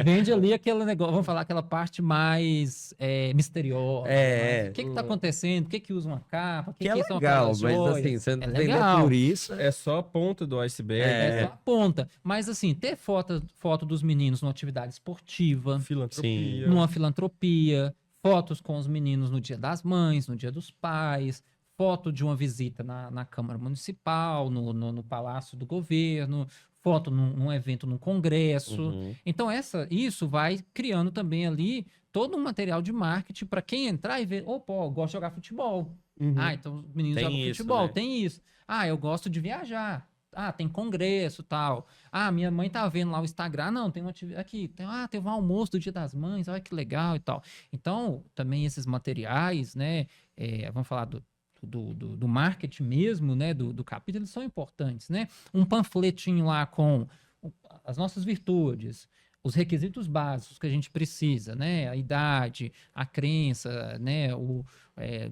Vende ali aquele negócio, vamos falar aquela parte mais misteriosa. É, O que tá acontecendo? Por que usa uma capa? O Que é são legal, aquelas mas joias? assim, você É vender legal. por isso. É só a ponta do iceberg. É. É só a ponta. Mas assim, ter foto dos meninos numa atividade esportiva, Filantropia. numa filantropia, fotos com os meninos no Dia das Mães, no Dia dos Pais, foto de uma visita na Câmara Municipal, no Palácio do Governo, foto num evento, num congresso. Uhum. Então, isso vai criando também ali todo um material de marketing para quem entrar e ver, opa, eu gosto de jogar futebol. Uhum. Ah, então os meninos Tem jogam isso, futebol, né? tem isso. Ah, eu gosto de viajar. Ah, tem congresso, tal. Ah, minha mãe tá vendo lá o Instagram. Não, tem uma atividade aqui. Teve um almoço do Dia das Mães. Olha que legal e tal. Então, também esses materiais, né? Vamos falar do marketing mesmo, né? Do capítulo, eles são importantes, né? Um panfletinho lá com as nossas virtudes, os requisitos básicos que a gente precisa, né? A idade, a crença, né?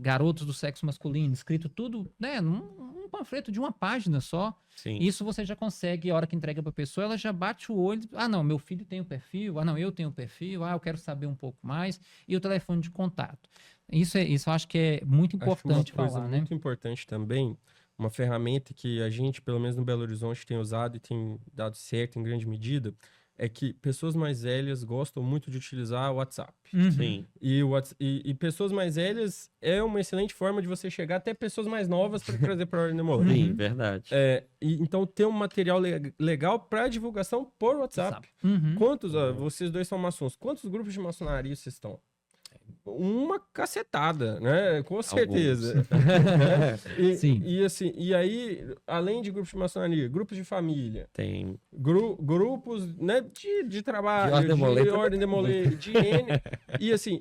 Garotos do sexo masculino, escrito tudo, né? Num panfleto de uma página só. Sim. Isso você já consegue, a hora que entrega para a pessoa, ela já bate o olho. Ah, não, meu filho tem o perfil. Ah, não, eu tenho o perfil. Ah, eu quero saber um pouco mais. E o telefone de contato. Isso eu acho que é muito importante Acho uma coisa falar, né? muito importante também, uma ferramenta que a gente, pelo menos no Belo Horizonte, tem usado e tem dado certo em grande medida, é que pessoas mais velhas gostam muito de utilizar o WhatsApp. Uhum. Sim. E pessoas mais velhas é uma excelente forma de você chegar até pessoas mais novas para trazer para a Ordem Demolei. Sim, verdade. Então, ter um material legal para divulgação por WhatsApp. Uhum. Vocês dois são maçons, quantos grupos de maçonaria vocês estão? Uma cacetada, né? Com certeza. Sim. E aí, além de grupos de maçonaria, grupos de família, Tem. grupos, né, de trabalho, De ordem de ordem demolei, de N. E assim,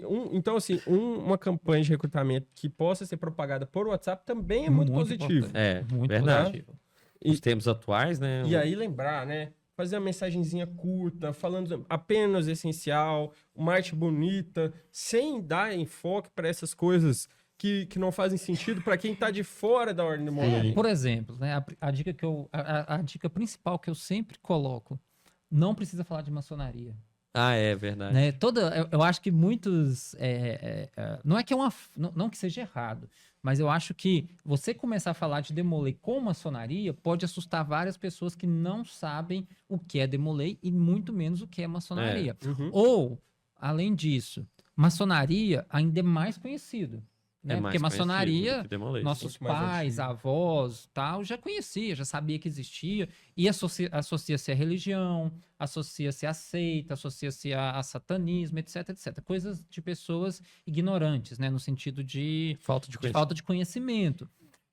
uma campanha de recrutamento que possa ser propagada por WhatsApp também é muito positivo. importante. É, Muito verdade. positivo. Os tempos atuais, né? E aí lembrar, né? Fazer uma mensagenzinha curta, falando apenas essencial, uma arte bonita, sem dar enfoque para essas coisas que não fazem sentido para quem tá de fora da ordem demolei. Por exemplo, né, a dica a dica principal que eu sempre coloco, não precisa falar de maçonaria. Ah, é verdade. Né? Eu acho que muitos. Não é que não que seja errado, mas eu acho que você começar a falar de Demolei com maçonaria pode assustar várias pessoas que não sabem o que é Demolei e muito menos o que é maçonaria. Uhum. Ou, além disso, maçonaria ainda é mais conhecido. Né? É mais Porque maçonaria, conhecido do que Demolei. nossos Muito mais pais, antigo. avós, tal, já conhecia, já sabia que existia e associa-se à religião, associa-se à seita, associa-se a satanismo, etc, etc. Coisas de pessoas ignorantes, né? No sentido de Falta de falta de conhecimento.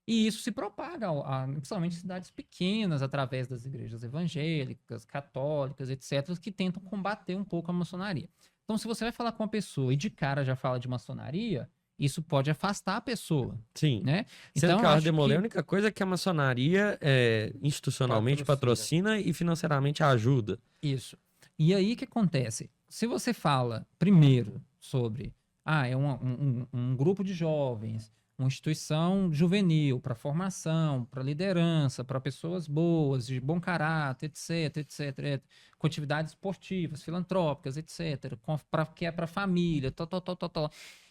E isso se propaga, principalmente em cidades pequenas, através das igrejas evangélicas, católicas, etc., que tentam combater um pouco a maçonaria. Então, se você vai falar com uma pessoa e de cara já fala de maçonaria, isso pode afastar a pessoa, Sim. né? Sendo Então, que eu a acho Demolei, a que- única coisa é que a maçonaria institucionalmente patrocina e financeiramente ajuda. Isso. E aí o que acontece? Se você fala primeiro sobre é um grupo de jovens, uma instituição juvenil para formação, para liderança, para pessoas boas, de bom caráter, etc, etc, com atividades esportivas, filantrópicas, etc, que é para família, tal.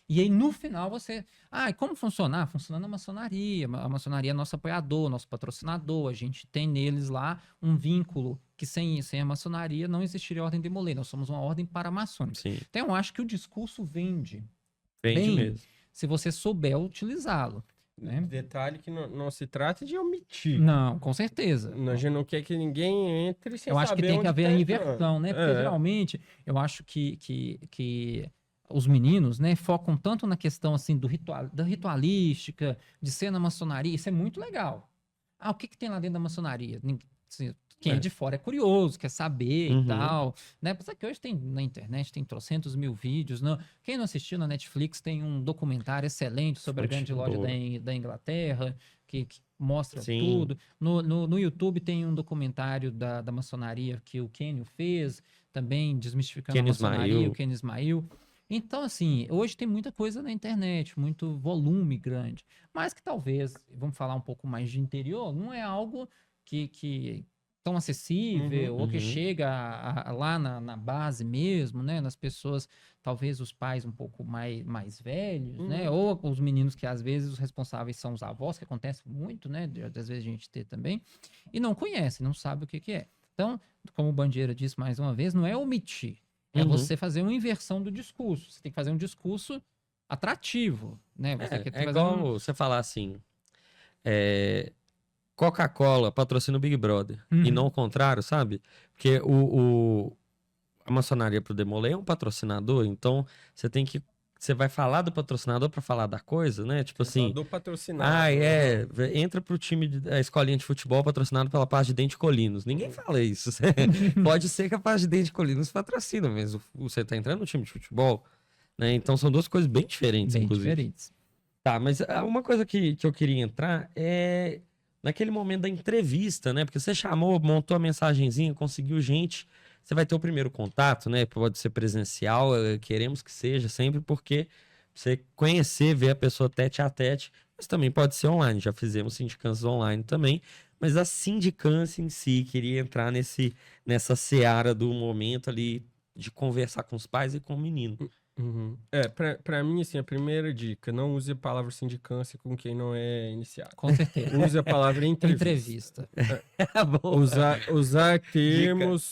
E aí, no final, você... e como funcionar? Funciona na maçonaria. A maçonaria é nosso apoiador, nosso patrocinador. A gente tem neles lá um vínculo que sem a maçonaria não existiria a Ordem Demolei. Nós somos uma ordem paramaçônica. Sim. Então, eu acho que o discurso vende Vende bem mesmo. se você souber utilizá-lo. Né? Detalhe que não se trata de omitir. Não, com certeza. A gente não quer que ninguém entre sem Eu acho que saber tem que onde haver tá a entrando. inversão, né? Porque geralmente eu acho que os meninos, né, focam tanto na questão assim da ritualística, de ser na maçonaria. Isso é muito legal. O que tem lá dentro da maçonaria? Quem é de fora é curioso, quer saber e tal, né? Apesar que hoje tem na internet, tem trocentos mil vídeos. Quem não assistiu na Netflix tem um documentário excelente sobre a grande loja da Inglaterra, que mostra tudo. No YouTube tem um documentário da maçonaria que o Kenio fez, também desmistificando Kenio a maçonaria, Ismail. o Kenio Ismail. Então, assim, hoje tem muita coisa na internet, muito volume grande, mas que talvez, vamos falar um pouco mais de interior, não é algo que tão acessível, ou que Uhum. chega lá na base mesmo, né? Nas pessoas, talvez os pais um pouco mais velhos, né? Ou os meninos que às vezes os responsáveis são os avós, que acontece muito, né? Às vezes a gente ter também, e não conhece, não sabe o que é. Então, como o Bandeira disse mais uma vez, não é omitir, é Uhum. você fazer uma inversão do discurso. Você tem que fazer um discurso atrativo, né? Você tem que É fazer igual você falar assim, Coca-Cola patrocina o Big Brother, e Uhum. não o contrário, sabe? Porque a maçonaria pro Demolay é um patrocinador, então você vai falar do patrocinador pra falar da coisa, né? Tipo assim, Do patrocinado. entra pro time da escolinha de futebol patrocinado pela Paz de Dente Colinos. Ninguém fala isso. Pode ser que a Paz de Dente Colinos patrocina, mas você tá entrando no time de futebol, né? Então são duas coisas bem diferentes, bem inclusive. diferentes. Tá, mas uma coisa que eu queria entrar é naquele momento da entrevista, né? Porque você chamou, montou a mensagenzinha, conseguiu gente, você vai ter o primeiro contato, né? Pode ser presencial, queremos que seja sempre, porque você conhecer, ver a pessoa tete a tete, mas também pode ser online, já fizemos sindicâncias online também, mas a sindicância em si, queria entrar nessa seara do momento ali de conversar com os pais e com o menino. Uhum. Pra mim, assim, a primeira dica, não use a palavra sindicância com quem não é iniciado. Com certeza. Use a palavra entrevista.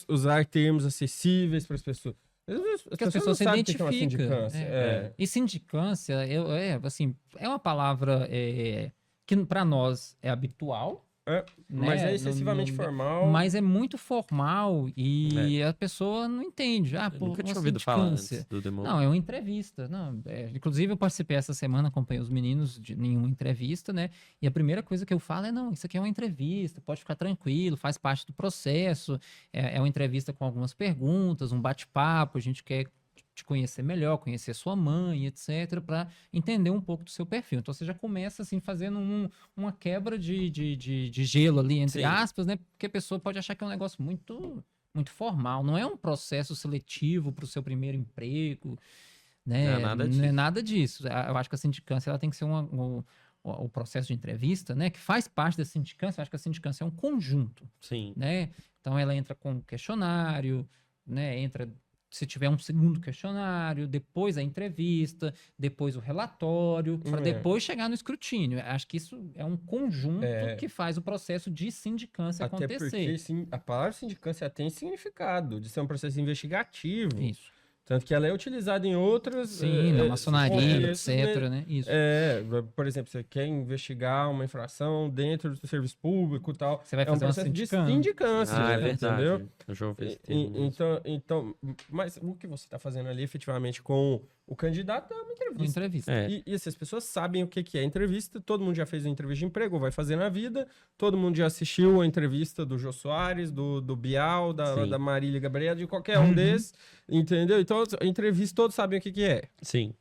Usar termos acessíveis para as pessoas. Que as pessoas se não sabem o que é uma identificam. sindicância. E sindicância assim, é uma palavra que para nós é habitual, Mas né? é excessivamente formal. Mas é muito formal e a pessoa não entende. Eu Pô, nunca tinha uma ouvido falar sindicância. antes do Demolay. Não, é uma entrevista. Não, inclusive, eu participei essa semana, acompanhei os meninos de nenhuma entrevista, né? E a primeira coisa que eu falo é: não, isso aqui é uma entrevista, pode ficar tranquilo, faz parte do processo. É uma entrevista com algumas perguntas, um bate-papo, a gente quer te conhecer melhor, conhecer sua mãe, etc., para entender um pouco do seu perfil. Então você já começa assim fazendo uma quebra de gelo ali, entre Sim. aspas, né? Porque a pessoa pode achar que é um negócio muito formal. Não é um processo seletivo para o seu primeiro emprego, né? Não é nada Não é disso. nada disso. Eu acho que a sindicância ela tem que ser o processo de entrevista, né? Que faz parte da sindicância. Eu acho que a sindicância é um conjunto, Sim. né? Então ela entra com o questionário, né? Entra se tiver um segundo questionário, depois a entrevista, depois o relatório, para depois chegar no escrutínio. Acho que isso é um conjunto que faz o processo de sindicância Até acontecer. porque a palavra sindicância tem significado de ser um processo investigativo. Isso. Tanto que ela é utilizada em outros... Sim, na maçonaria, contextos, etc, né? Isso. Por exemplo, você quer investigar uma infração dentro do serviço público e tal. Você vai fazer um uma processo de sindicância. sindicância, É verdade. entendeu? Eu já ouvi esse termo mesmo. Então, mas o que você está fazendo ali, efetivamente, com o candidato é uma Uma entrevista. entrevista. E assim, as pessoas sabem o que é entrevista, todo mundo já fez uma entrevista de emprego, ou vai fazer na vida, todo mundo já assistiu a entrevista do Jô Soares, do Bial, Sim. da Marília Gabriela, de qualquer um desses, entendeu? Então, a entrevista, todos sabem o que é. Sim.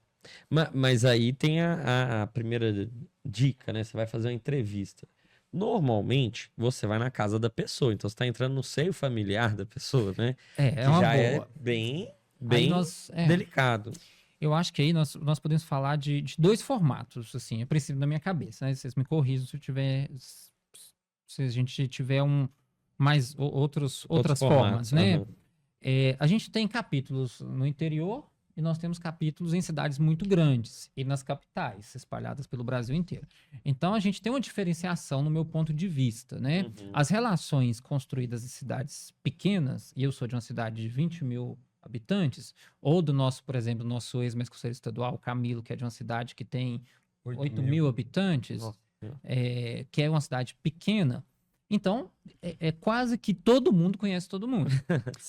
Mas aí tem a primeira dica, né? Você vai fazer uma entrevista. Normalmente, você vai na casa da pessoa, então você tá entrando no seio familiar da pessoa, né? É Que uma já boa. é bem Aí nós, delicado. eu acho que aí nós podemos falar de dois formatos, assim, a princípio na minha cabeça, né? Vocês me corrijam se a gente tiver outras Outros formas, formatos, né? aham. A gente tem capítulos no interior e nós temos capítulos em cidades muito grandes e nas capitais, espalhadas pelo Brasil inteiro. Então, a gente tem uma diferenciação no meu ponto de vista, né? Uhum. As relações construídas em cidades pequenas, e eu sou de uma cidade de 20 mil habitantes, ou do nosso, por exemplo, nosso ex-mestre estadual, Camilo, que é de uma cidade que tem 8 mil habitantes, Nossa. que é uma cidade pequena. Então, é quase que todo mundo conhece todo mundo.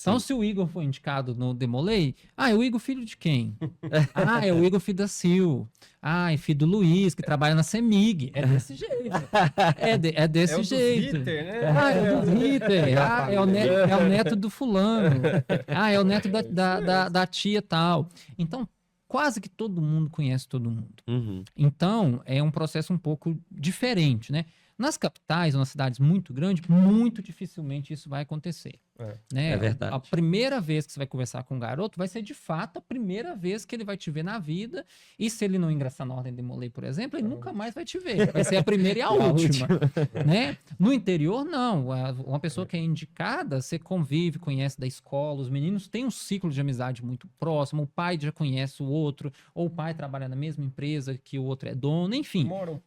Então, se o Igor foi indicado no Demolay, é o Igor filho de quem? É o Igor filho da Sil. É filho do Luiz, que trabalha na CEMIG. É desse jeito. É desse o jeito. dos Ritter, né? É o do Ritter. É o neto do fulano. É o neto da tia tal. Então, quase que todo mundo conhece todo mundo. Uhum. Então, é um processo um pouco diferente, né? Nas capitais, ou nas cidades muito grandes, muito dificilmente isso vai acontecer. Né? É verdade. A primeira vez que você vai conversar com um garoto vai ser de fato a primeira vez que ele vai te ver na vida. E se ele não ingressar na Ordem Demolei, por exemplo, ele nunca mais vai te ver. Vai ser a primeira e a última. Né? No interior, não. Uma pessoa que é indicada, você convive, conhece da escola, os meninos têm um ciclo de amizade muito próximo, o pai já conhece o outro, ou o pai trabalha na mesma empresa que o outro é dono, enfim. Moram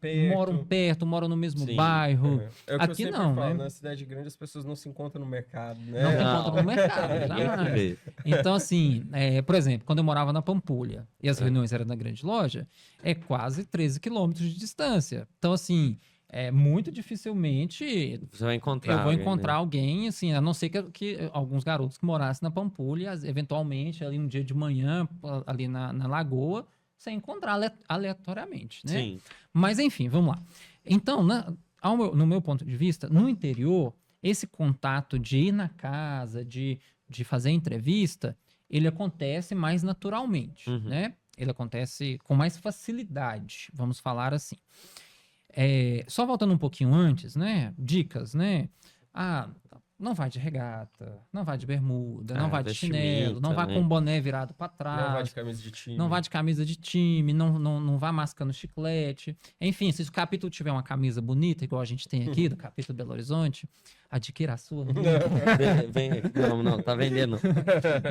perto. Moram no mesmo Sim. bairro. É o que Aqui eu sempre não, falo, né? na cidade grande as pessoas não se encontram no mercado, né? Não se Não. encontra no mercado, Ninguém jamais. vê. Então, assim, por exemplo, quando eu morava na Pampulha e as reuniões eram na grande loja, é quase 13 quilômetros de distância. Então, assim, muito dificilmente Você vai encontrar. eu vou alguém, encontrar né? alguém, assim, a não ser que alguns garotos que morassem na Pampulha, eventualmente, ali um dia de manhã, ali na Lagoa, você encontrar aleatoriamente, né? Sim. Mas, enfim, vamos lá. Então, no meu ponto de vista, no interior, esse contato de ir na casa, de fazer entrevista, ele acontece mais naturalmente, Uhum. né? Ele acontece com mais facilidade, vamos falar assim. Só voltando um pouquinho antes, né? Dicas, né? Não vai de regata, não vai de bermuda, não vai de chinelo, não vestimenta, vai né? com o boné virado para trás. Não vai de camisa de time. Não vá de camisa de time, não vá mascando chiclete. Enfim, se o capítulo tiver uma camisa bonita, igual a gente tem aqui, do capítulo Belo Horizonte, adquira a sua. Vem aqui. Não, tá vendendo.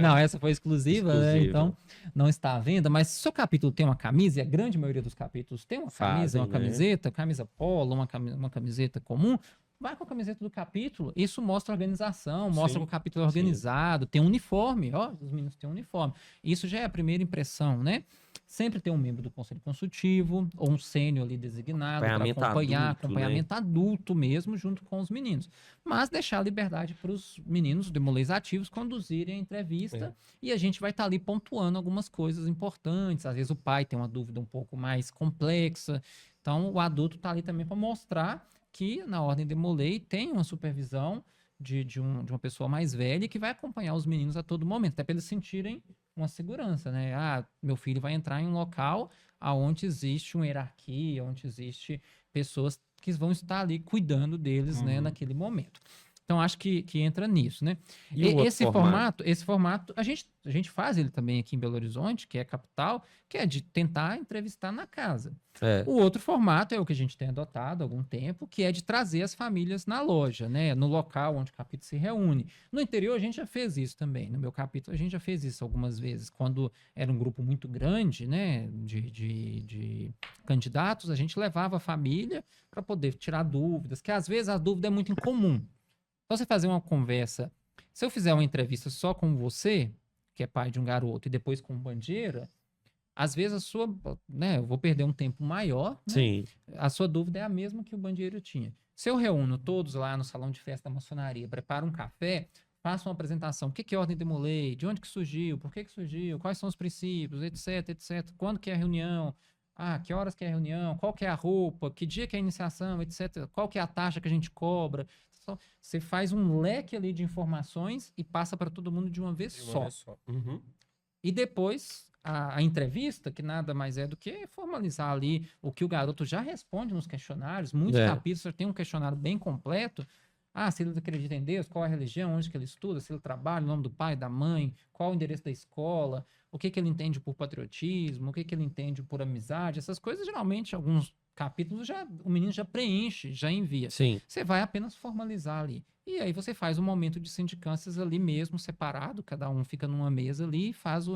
Não, essa foi exclusiva, né? Exclusiva. Então não está à venda. Mas se o seu capítulo tem uma camisa, e a grande maioria dos capítulos tem uma camisa, Fazem, uma né? camiseta, camisa polo, uma camiseta comum, vai com a camiseta do capítulo. Isso mostra organização, mostra que o capítulo é organizado, tem um uniforme, ó, os meninos têm um uniforme. Isso já é a primeira impressão, né? Sempre tem um membro do conselho consultivo ou um sênior ali designado para Acompanhamento acompanhar, adulto, acompanhamento adulto mesmo, junto com os meninos. Mas deixar a liberdade para os meninos demoleis ativos conduzirem a entrevista e a gente vai estar ali pontuando algumas coisas importantes. Às vezes o pai tem uma dúvida um pouco mais complexa, então o adulto está ali também para mostrar que na Ordem Demolei tem uma supervisão de uma pessoa mais velha que vai acompanhar os meninos a todo momento, até para eles sentirem uma segurança, né? Meu filho vai entrar em um local onde existe uma hierarquia, onde existe pessoas que vão estar ali cuidando deles, né, naquele momento. Então, acho que entra nisso, né? E o outro Esse formato, a gente faz ele também aqui em Belo Horizonte, que é a capital, que é de tentar entrevistar na casa. É. O outro formato é o que a gente tem adotado há algum tempo, que é de trazer as famílias na loja, né? No local onde o capítulo se reúne. No interior, a gente já fez isso também. No meu capítulo, a gente já fez isso algumas vezes. Quando era um grupo muito grande, né, de candidatos, a gente levava a família para poder tirar dúvidas, que às vezes a dúvida é muito incomum. Então, você fazer uma conversa... Se eu fizer uma entrevista só com você, que é pai de um garoto, e depois com um bandeira, às vezes a sua... né, eu vou perder um tempo maior, né? Sim. A sua dúvida é a mesma que o bandeiro tinha. Se eu reúno todos lá no salão de festa da maçonaria, preparo um café, faço uma apresentação, o que é Ordem Demolei, de onde que surgiu, por que surgiu, quais são os princípios, etc, etc, quando que é a reunião, que horas que é a reunião, qual que é a roupa, que dia que é a iniciação, etc, qual que é a taxa que a gente cobra. Você faz um leque ali de informações e passa para todo mundo de uma vez só. Uhum. E depois, a entrevista, que nada mais é do que formalizar ali o que o garoto já responde nos questionários. Muitos capítulos tem um questionário bem completo. Se ele acredita em Deus, qual é a religião, onde que ele estuda, se ele trabalha, o nome do pai, da mãe, qual o endereço da escola, o que ele entende por patriotismo, o que ele entende por amizade. Essas coisas, geralmente, alguns capítulos o menino já preenche, já envia. Sim. Você vai apenas formalizar ali. E aí você faz um momento de sindicâncias ali mesmo, separado, cada um fica numa mesa ali e faz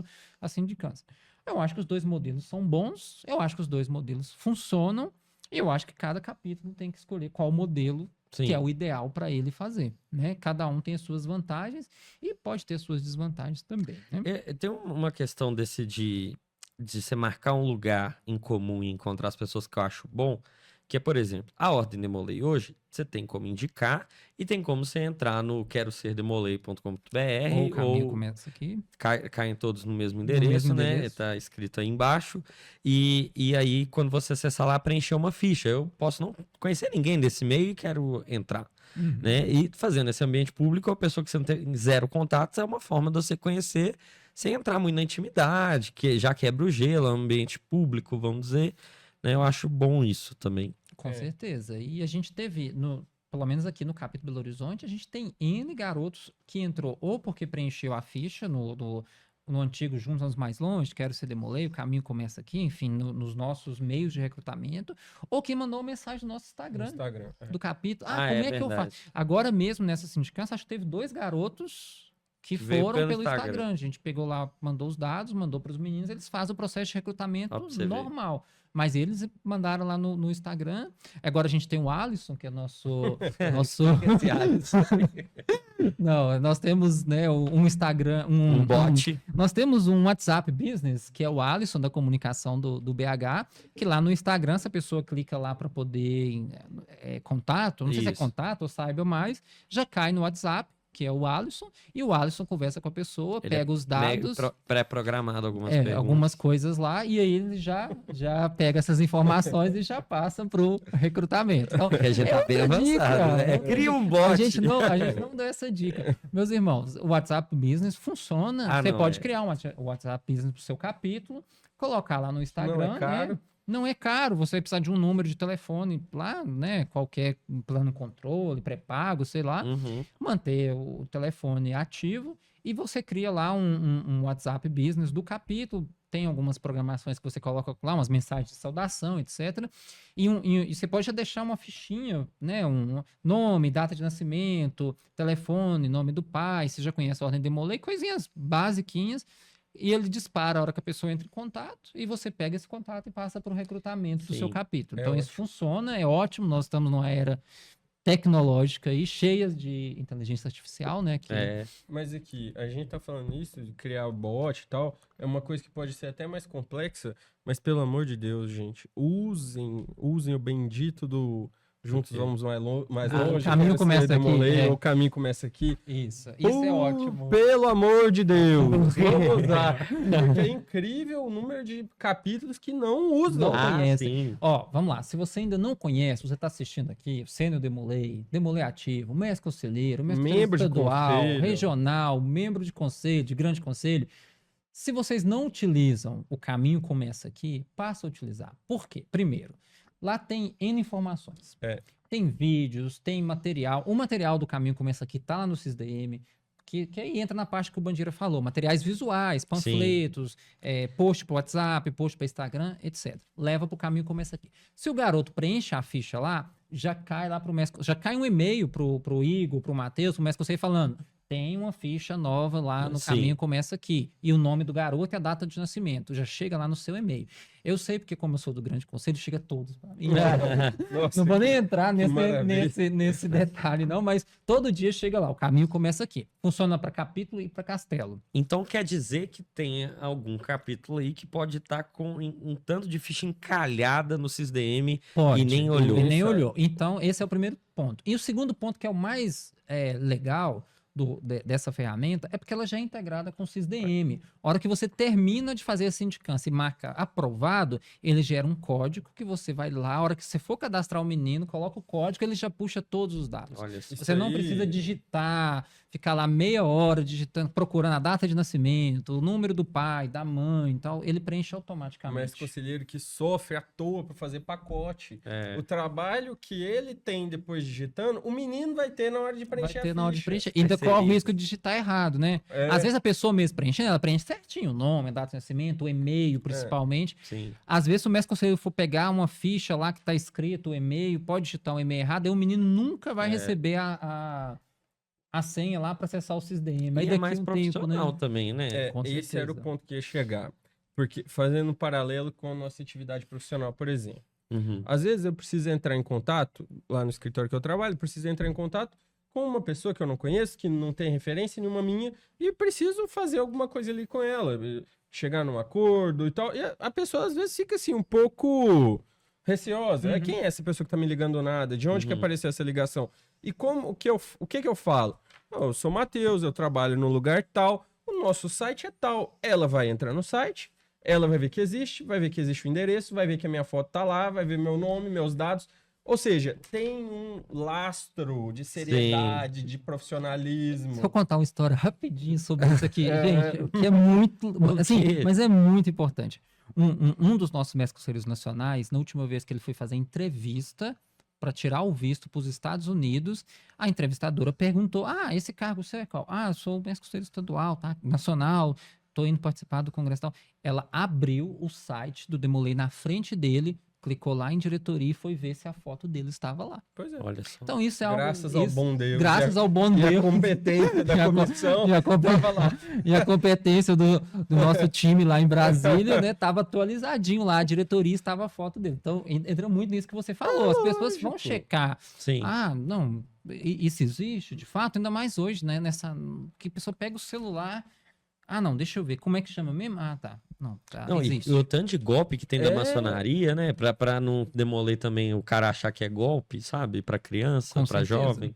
a sindicância. Eu acho que os dois modelos são bons, eu acho que os dois modelos funcionam, e eu acho que cada capítulo tem que escolher qual modelo que é o ideal para ele fazer, né? Cada um tem as suas vantagens e pode ter suas desvantagens também, né? Tem uma questão desse de você marcar um lugar em comum e encontrar as pessoas que eu acho bom, que é, por exemplo, a Ordem Demolei hoje, você tem como indicar e tem como você entrar no queroserdemolei.com.br O caminho ou começa aqui. caem todos no mesmo endereço, né? endereço. Tá escrito aí embaixo. E aí, quando você acessar lá, preencher uma ficha. Eu posso não conhecer ninguém desse meio e quero entrar. Né? E fazendo esse ambiente público, a pessoa que você não tem zero contatos é uma forma de você conhecer sem entrar muito na intimidade, que já quebra o gelo, é um ambiente público, vamos dizer. Né? Eu acho bom isso também. Com certeza. E a gente teve, pelo menos aqui no capítulo Belo Horizonte, a gente tem N garotos que entrou ou porque preencheu a ficha no antigo Juntos Vamos Mais Longe, Quero Ser Demolei, o caminho começa aqui, enfim, nos nossos meios de recrutamento, ou que mandou mensagem no nosso No Instagram, Instagram. do capítulo. Ah, Como é é que eu verdade. faço? Agora mesmo, nessa sindicância, acho que teve 2 garotos que Veio foram pelo pelo Instagram. Instagram. A gente pegou lá, mandou os dados, mandou para os meninos, eles fazem o processo de recrutamento Ó, pra você ver. normal. Mas eles mandaram lá no Instagram. Agora a gente tem o Alisson, que é nosso. Esse Alisson. Não, nós temos, né, um Instagram. Um bot. Nós temos um WhatsApp Business, que é o Alisson da comunicação do BH, que lá no Instagram, se a pessoa clica lá para poder contato, não sei se é Isso. contato ou saiba mais, já cai no WhatsApp, que é o Alisson, e o Alisson conversa com a pessoa, Ele é pega os dados. Pré-programado algumas perguntas. Algumas coisas lá, e aí ele já pega essas informações e já passa pro recrutamento. Então, Porque a gente tá bem outra dica, avançado, né? né? Cria um a bot. gente não deu essa dica. Meus irmãos, o WhatsApp Business funciona. Ah, Você não, pode é. criar um WhatsApp Business pro seu capítulo, colocar lá no Instagram. Não é caro. Né? Não é caro, você vai precisar de um número de telefone lá, né? Qualquer plano controle, pré-pago, sei lá. Uhum. Manter o telefone ativo e você cria lá um WhatsApp Business do capítulo. Tem algumas programações que você coloca lá, umas mensagens de saudação, etc. E você pode já deixar uma fichinha, né? Um nome, data de nascimento, telefone, nome do pai, você já conhece a ordem de Demolei, coisinhas basiquinhas. E ele dispara a hora que a pessoa entra em contato e você pega esse contato e passa para o recrutamento do Sim. seu capítulo. É Então, isso funciona, é ótimo. Nós estamos numa era tecnológica e cheias de inteligência artificial, né? Que É. Mas aqui, a gente tá falando isso, de criar bot e tal, é uma coisa que pode ser até mais complexa, mas pelo amor de Deus, gente, usem o bendito do Juntos quê? Vamos mais Ah, o longe. caminho Quero Ser começa aqui, Demolei, é. O caminho começa aqui. Isso é ótimo. Pelo amor de Deus, vamos usar. Porque é incrível o número de capítulos que não usam. Não Ah, conhece. sim. Ó, vamos lá. Se você ainda não conhece, você está assistindo aqui, Sênior Demolei, Demolei Ativo, Mestre Conselheiro, Mestre Membro de Estadual, conselho. Regional, membro de conselho, de grande conselho. Se vocês não utilizam o caminho começa aqui, passa a utilizar. Por quê? Primeiro, lá tem N informações. É. Tem vídeos, tem material. O material do caminho começa aqui, tá lá no SysDM, que aí entra na parte que o Bandeira falou. Materiais visuais, panfletos, post para WhatsApp, post para Instagram, etc. Leva para o caminho começa aqui. Se o garoto preenche a ficha lá, já cai lá para o mestre, já cai um e-mail pro Igor, pro Matheus, pro mestre conselheiro falando: tem uma ficha nova lá no Sim. caminho começa aqui. E o nome do garoto e a data de nascimento. Já chega lá no seu e-mail. Eu sei porque, como eu sou do grande conselho, chega todos pra mim. Nossa, Não vou nem entrar maravilha. nesse detalhe, não, mas todo dia chega lá. O caminho começa aqui. Funciona para capítulo e para castelo. Então quer dizer que tem algum capítulo aí que pode estar com um tanto de ficha encalhada no SysDM Pode. e nem olhou. E nem olhou. Então, esse é o primeiro ponto. E o segundo ponto, que é o mais legal dessa ferramenta, é porque ela já é integrada com o SysDM. A hora que você termina de fazer a sindicância e marca aprovado, ele gera um código que você vai lá, a hora que você for cadastrar o menino, coloca o código, ele já puxa todos os dados. Olha só. Você não aí- precisa digitar, ficar lá meia hora digitando, procurando a data de nascimento, o número do pai, da mãe e tal. Ele preenche O automaticamente. mestre conselheiro que sofre à toa para fazer pacote. É. O trabalho que ele tem depois digitando, o menino vai ter na hora de preencher Vai ter a na hora de ficha. preencher. E ainda ser corre o isso. risco de digitar errado, né? É. Às vezes a pessoa mesmo preenchendo, ela preenche certinho o nome, a data de nascimento, o e-mail, principalmente. Sim. Às vezes, se o mestre conselheiro for pegar uma ficha lá que tá escrito o e-mail, pode digitar um e-mail errado, aí o menino nunca vai receber a senha lá para acessar o SysDM. Aí E é daqui mais um profissional tempo, né? também, né? É, Com esse era o certeza. ponto que ia chegar. Porque, fazendo um paralelo com a nossa atividade profissional, por exemplo. Uhum. Às vezes eu preciso entrar em contato, lá no escritório que eu trabalho, preciso entrar em contato com uma pessoa que eu não conheço, que não tem referência nenhuma minha, e preciso fazer alguma coisa ali com ela, chegar num acordo e tal. E a pessoa às vezes fica assim, um pouco receosa. Uhum. Quem é essa pessoa que tá me ligando nada? De onde que apareceu essa ligação? E o que eu falo? Não, eu sou Matheus, eu trabalho no lugar tal, o nosso site é tal. Ela vai entrar no site, ela vai ver que existe, vai ver que existe o endereço, vai ver que a minha foto tá lá, vai ver meu nome, meus dados. Ou seja, tem um lastro de seriedade, de profissionalismo. Deixa eu contar uma história rapidinho sobre isso aqui, gente, que é muito, assim, quê? mas é muito importante. Um dos nossos mestres conselheiros nacionais, na última vez que ele foi fazer entrevista para tirar o visto para os Estados Unidos, a entrevistadora perguntou: esse cargo seu é qual? Eu sou o mestre conselheiro estadual, tá? Nacional, estou indo participar do congresso e tal. Ela abriu o site do Demolei na frente dele, clicou lá em diretoria e foi ver se a foto dele estava lá. Pois é. Olha só. Então isso é Graças algo... ao bom Deus. Graças ao bom E a Deus. competência da comissão. Tava lá. E a competência do nosso time lá em Brasília, né? Tava atualizadinho lá, a diretoria estava a foto dele. Então, entra muito nisso que você falou. As pessoas vão checar. Sim. Não, isso existe, de fato, ainda mais hoje, né? Que a pessoa pega o celular. Não, deixa eu ver. Como é que chama mesmo? Tá. Não, existe. E o tanto de golpe que tem da maçonaria, né? Pra não demoler também o cara achar que é golpe, sabe? Pra criança, Com pra certeza. jovem.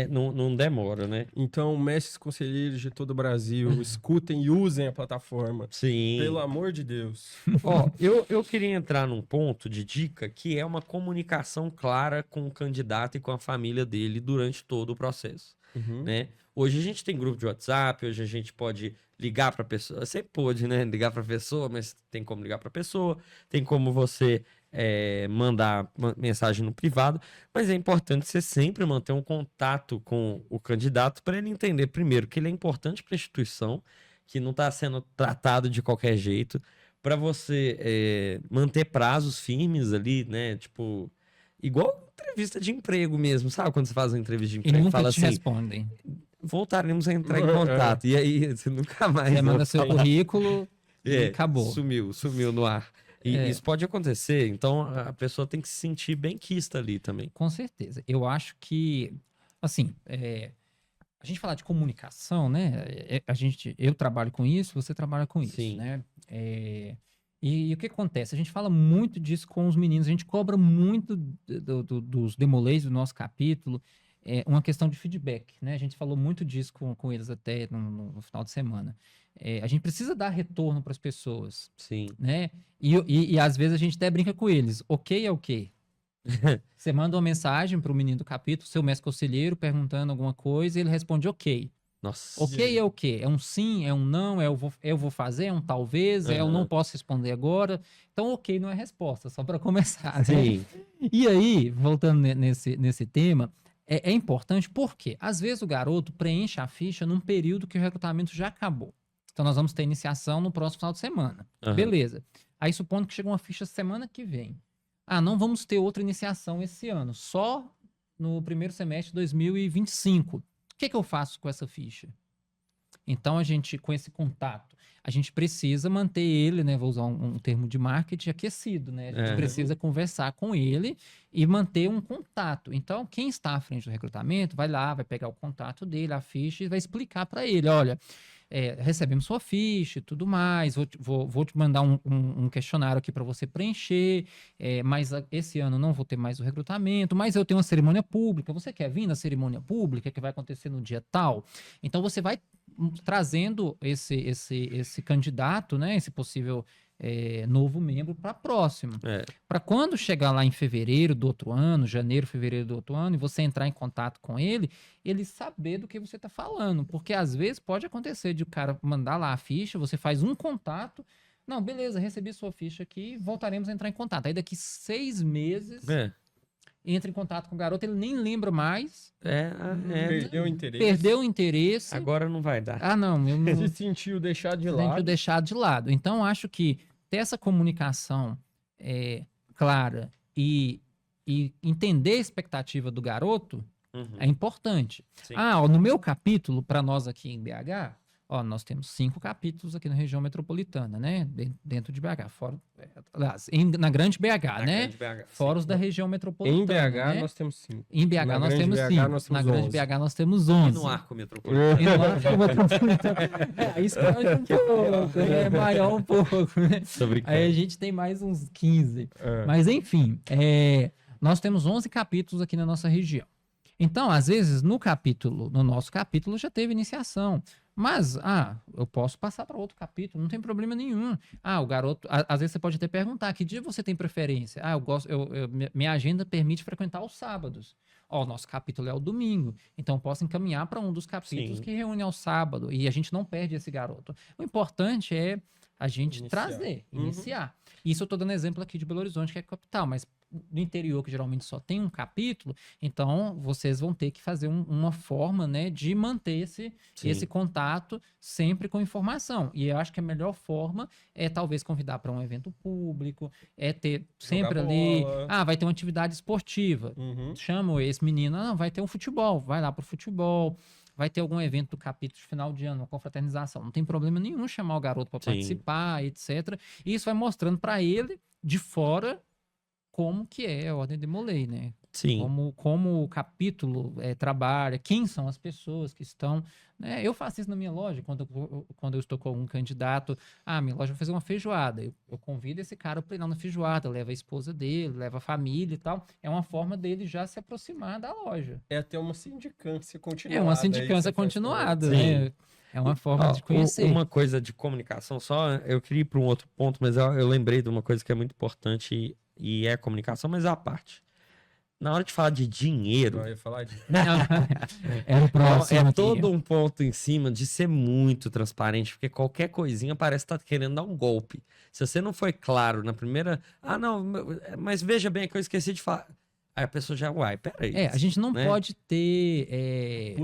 Não demora, né? Então, mestres conselheiros de todo o Brasil, escutem e usem a plataforma. Sim. Pelo amor de Deus. Ó, eu queria entrar num ponto de dica que é uma comunicação clara com o candidato e com a família dele durante todo o processo, né? Hoje a gente tem grupo de WhatsApp, hoje a gente pode ligar para pessoa, sempre pode, né? Ligar para pessoa, mas tem como ligar para pessoa, tem como você mandar mensagem no privado, mas é importante você sempre manter um contato com o candidato para ele entender, primeiro, que ele é importante para a instituição, que não está sendo tratado de qualquer jeito, para você manter prazos firmes ali, né? Tipo, igual entrevista de emprego mesmo, sabe? Quando você faz uma entrevista de E emprego, nunca fala te assim, respondem. voltaremos a entrar em contato. E aí, você nunca mais... Você manda vai seu falar. currículo e acabou. Sumiu no ar. E isso pode acontecer, então a pessoa tem que se sentir bem quista ali também. Com certeza. Eu acho que, assim, a gente falar de comunicação, né? Eu trabalho com isso, você trabalha com isso, Sim. né? E o que acontece? A gente fala muito disso com os meninos, a gente cobra muito dos demolês do nosso capítulo, uma questão de feedback, né? A gente falou muito disso com eles até no final de semana. A gente precisa dar retorno para as pessoas, Sim. né? E às vezes a gente até brinca com eles. Ok é o quê? Você manda uma mensagem para o menino do capítulo, seu mestre conselheiro, perguntando alguma coisa, e ele responde ok. Nossa. Ok é o quê? É um sim, é um não, eu vou fazer, é um talvez, eu não posso responder agora. Então, ok não é resposta, só para começar. Né? Sim. E aí, voltando nesse tema, é importante porque, às vezes, o garoto preenche a ficha num período que o recrutamento já acabou. Então, nós vamos ter iniciação no próximo final de semana. Aham. Beleza. Aí, supondo que chega uma ficha semana que vem. Não vamos ter outra iniciação esse ano, só no primeiro semestre de 2025. O que eu faço com essa ficha? Então, a gente, com esse contato, a gente precisa manter ele, né? Vou usar um termo de marketing, aquecido, né? A gente precisa conversar com ele e manter um contato. Então, quem está à frente do recrutamento vai lá, vai pegar o contato dele, a ficha, e vai explicar para ele, olha, recebemos sua ficha e tudo mais, vou te mandar um questionário aqui para você preencher, mas esse ano não vou ter mais o recrutamento, mas eu tenho uma cerimônia pública, você quer vir na cerimônia pública que vai acontecer no dia tal? Então você vai trazendo esse candidato, né, esse possível novo membro para próximo. Para quando chegar lá em fevereiro do outro ano, janeiro, fevereiro do outro ano, e você entrar em contato com ele saber do que você está falando. Porque às vezes pode acontecer de o cara mandar lá a ficha, você faz um contato, não, beleza, recebi sua ficha aqui, voltaremos a entrar em contato. Aí daqui 6 meses entra em contato com o garoto, ele nem lembra mais, Perdeu o interesse. perdeu o interesse. Agora não vai dar. Não, eu não... Se sentiu deixado de Tem que lado. deixar de lado. Então, acho que ter essa comunicação clara e entender a expectativa do garoto é importante. Sim. No meu capítulo, para nós aqui em BH, nós temos 5 capítulos aqui na região metropolitana, né? Dentro de BH. Aliás, na grande BH, né? Grande BH, Fora os da região metropolitana. Em BH né? nós temos 5. Em BH Na nós grande temos BH 5. nós temos Na grande 11. BH nós temos E 11. no arco metropolitano. E no arco metropolitano. Esconde um pouco, é maior um pouco, né? Tô brincando. Aí a gente tem mais uns 15. Mas enfim, nós temos 11 capítulos aqui na nossa região. Então, às vezes, no nosso capítulo já teve iniciação. Mas, eu posso passar para outro capítulo, não tem problema nenhum. O garoto, às vezes você pode até perguntar, que dia você tem preferência? Minha agenda permite frequentar os sábados. O nosso capítulo é o domingo, então eu posso encaminhar para um dos capítulos que reúne ao sábado, e a gente não perde esse garoto. O importante é a gente iniciar. Isso eu estou dando exemplo aqui de Belo Horizonte, que é capital, mas no interior, que geralmente só tem um capítulo, então vocês vão ter que fazer uma forma, né, de manter esse contato sempre com informação. E eu acho que a melhor forma é talvez convidar para um evento público, é ter sempre ali, vai ter uma atividade esportiva. Chama esse menino, não, vai ter um futebol, vai lá pro futebol. Vai ter algum evento do capítulo de final de ano, uma confraternização. Não tem problema nenhum chamar o garoto para participar, etc. E isso vai mostrando para ele, de fora, como que é a Ordem de Molay, né? Sim. Como o capítulo trabalha, quem são as pessoas que estão... Né? Eu faço isso na minha loja, quando eu estou com algum candidato. Minha loja vai fazer uma feijoada. Eu convido esse cara para ir lá na feijoada, leva a esposa dele, leva a família e tal. É uma forma dele já se aproximar da loja. É até uma sindicância continuada. É uma sindicância continuada, né? É uma forma de conhecer. Uma coisa de comunicação só, eu queria ir para um outro ponto, mas eu lembrei de uma coisa que é muito importante e é comunicação, mas é a parte. Na hora de falar de dinheiro... Eu ia falar de... Era o próximo é todo um ponto em cima de ser muito transparente, porque qualquer coisinha parece que tá querendo dar um golpe. Se você não foi claro na primeira... não, mas veja bem que eu esqueci de falar. Aí a pessoa já, peraí. A gente não pode ter...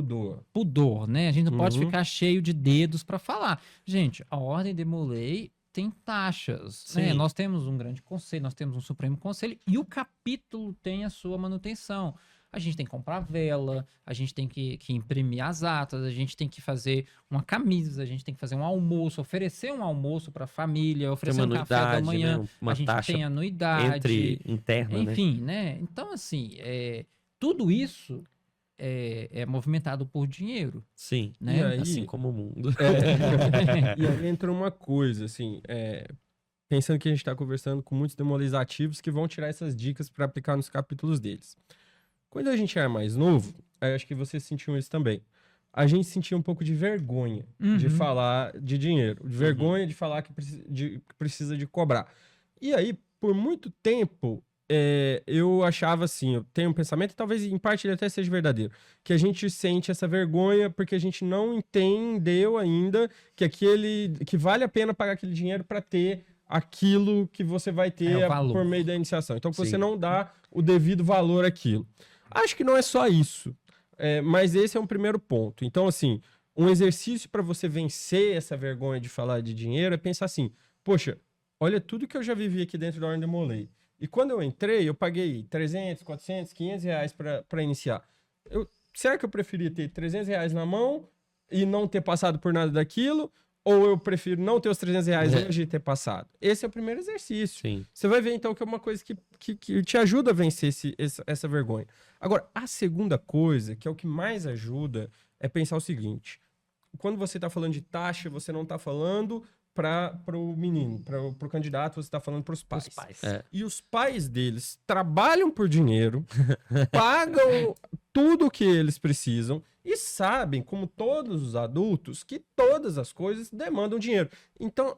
Pudor, né? A gente não pode ficar cheio de dedos para falar. Gente, a Ordem de Molay tem taxas, né? Nós temos um grande conselho, nós temos um Supremo Conselho e o capítulo tem a sua manutenção. A gente tem que comprar vela, a gente tem que imprimir as atas, a gente tem que fazer uma camisa, a gente tem que fazer um almoço, oferecer um almoço para a família, oferecer um café da manhã, né? Uma a gente taxa tem anuidade. Interna, enfim, né? Então, assim, tudo isso é movimentado por dinheiro. Sim, né? E aí, assim como o mundo. E aí entra uma coisa, assim, pensando que a gente está conversando com muitos demolizativos que vão tirar essas dicas para aplicar nos capítulos deles. Quando a gente era mais novo, acho que vocês sentiam isso também. A gente sentia um pouco de vergonha de falar de dinheiro, de vergonha de falar que precisa de cobrar. E aí, por muito tempo, eu achava assim, eu tenho um pensamento, e talvez em parte ele até seja verdadeiro, que a gente sente essa vergonha porque a gente não entendeu ainda que vale a pena pagar aquele dinheiro para ter aquilo que você vai ter por meio da iniciação. Então, que você não dá o devido valor àquilo. Acho que não é só isso, mas esse é um primeiro ponto. Então, assim, um exercício para você vencer essa vergonha de falar de dinheiro é pensar assim, poxa, olha tudo que eu já vivi aqui dentro da Ordem de Molay. E quando eu entrei, eu paguei 300, 400, 500 reais para iniciar. Será que eu preferia ter 300 reais na mão e não ter passado por nada daquilo? Ou eu prefiro não ter os 300 reais hoje e ter passado? Esse é o primeiro exercício. Sim. Você vai ver, então, que é uma coisa que te ajuda a vencer essa vergonha. Agora, a segunda coisa, que é o que mais ajuda, é pensar o seguinte. Quando você está falando de taxa, você não está falando para o menino, para o candidato, você está falando para os pais. E os pais deles trabalham por dinheiro, pagam tudo o que eles precisam e sabem, como todos os adultos, que todas as coisas demandam dinheiro. Então,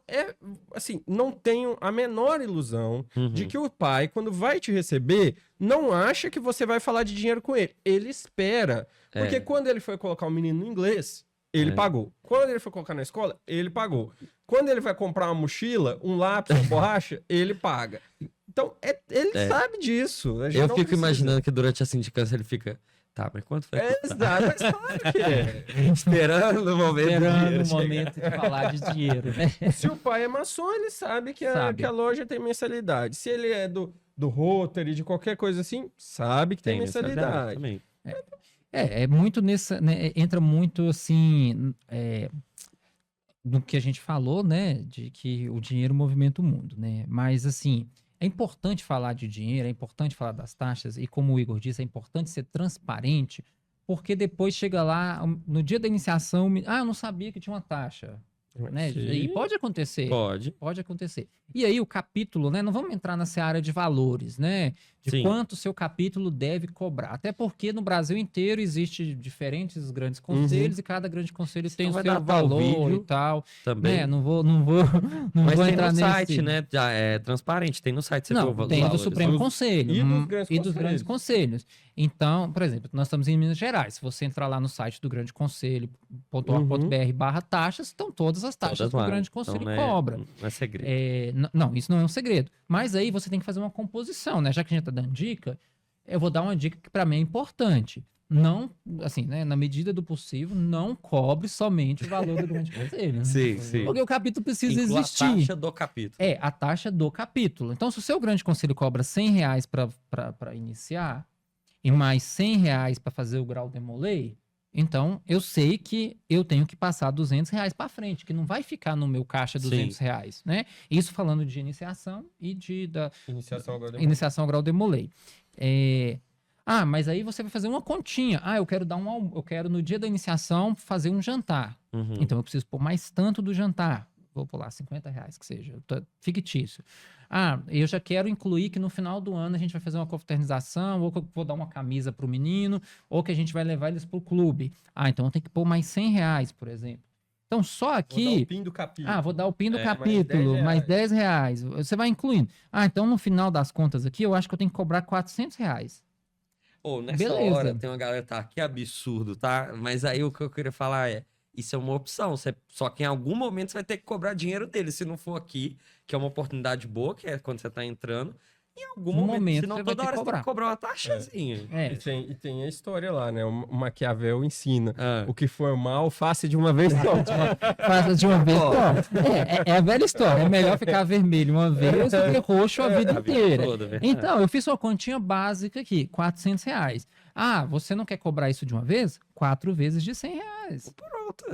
assim, não tenham a menor ilusão de que o pai, quando vai te receber, não acha que você vai falar de dinheiro com ele. Ele espera. Porque quando ele foi colocar o menino no inglês, ele pagou. Quando ele foi colocar na escola, ele pagou. Quando ele vai comprar uma mochila, um lápis, uma borracha, ele paga. Então, ele sabe disso. Eu fico imaginando que durante a sindicância ele fica... Tá, mas quanto foi? Exato, mas claro que é. Esperando o momento de falar de dinheiro, né? Se o pai é maçom, ele sabe que a loja tem mensalidade. Se ele é do Rotary, de qualquer coisa assim, sabe que tem mensalidade. Também. É muito nessa, né, entra muito assim, no que a gente falou, né, de que o dinheiro movimenta o mundo, né, mas assim, é importante falar de dinheiro, é importante falar das taxas e como o Igor disse, é importante ser transparente, porque depois chega lá, no dia da iniciação, eu não sabia que tinha uma taxa. Né? E pode acontecer. Pode acontecer. E aí o capítulo, né? Não vamos entrar na seara de valores, né? De quanto o seu capítulo deve cobrar. Até porque no Brasil inteiro existe diferentes grandes conselhos e cada grande conselho tem o seu valor e tal. Também. Né? Não vou Mas tem entrar no nesse... site, né? Já é transparente. Tem no site. Tem do Supremo Conselho. E dos grandes conselhos. Então, por exemplo, nós estamos em Minas Gerais. Se você entrar lá no site do Grande Conselho, .org.br/taxas, estão todas as taxas Todas que o lá. grande Então, conselho não é- cobra. Não é segredo. Não, isso não é um segredo. Mas aí você tem que fazer uma composição, né? Já que a gente tá dando dica, eu vou dar uma dica que para mim é importante. Não, assim, né? Na medida do possível, não cobre somente o valor do grande conselho. Né? Sim, sim. Porque o capítulo precisa Inclua existir. a taxa do capítulo. É, a taxa do capítulo. Então, se o seu grande conselho cobra R$100 para iniciar e mais R$100 para fazer o grau demolei, então eu sei que eu tenho que passar R$200 para frente, que não vai ficar no meu caixa Sim. R$200, né? Isso falando de iniciação e da Iniciação agora. iniciação ao grau demolei. Mas aí você vai fazer uma continha. Eu quero eu quero no dia da iniciação fazer um jantar. Uhum. Então eu preciso pôr mais tanto do jantar. Vou pular R$50, que seja. Fictício. Eu já quero incluir que no final do ano a gente vai fazer uma confraternização, ou que eu vou dar uma camisa pro menino, ou que a gente vai levar eles pro clube. Então eu tenho que pôr mais R$100, por exemplo. Então só Vou dar aqui... o PIN do capítulo. vou dar o PIN do É, capítulo, mais mais R$10. Você vai incluindo. Então no final das contas aqui, eu acho que eu tenho que cobrar R$400. Nessa Beleza. hora tem uma galera que tá, que absurdo, tá? Mas aí o que eu queria falar é, isso é uma opção, só que em algum momento você vai ter que cobrar dinheiro dele, se não for aqui, que é uma oportunidade boa, que é quando você tá entrando, em algum No momento, momento senão você vai toda ter hora que você tem que cobrar uma taxazinha. E tem a história lá, né? O Maquiavel ensina. Ah. O que for mal, faça de uma vez só. Faça de uma vez só. É a velha história. É melhor ficar vermelho uma vez do que roxo a vida A vida inteira. toda, verdade. Então, eu fiz uma continha básica aqui, R$400. Você não quer cobrar isso de uma vez? 4 vezes de R$100. Pronto.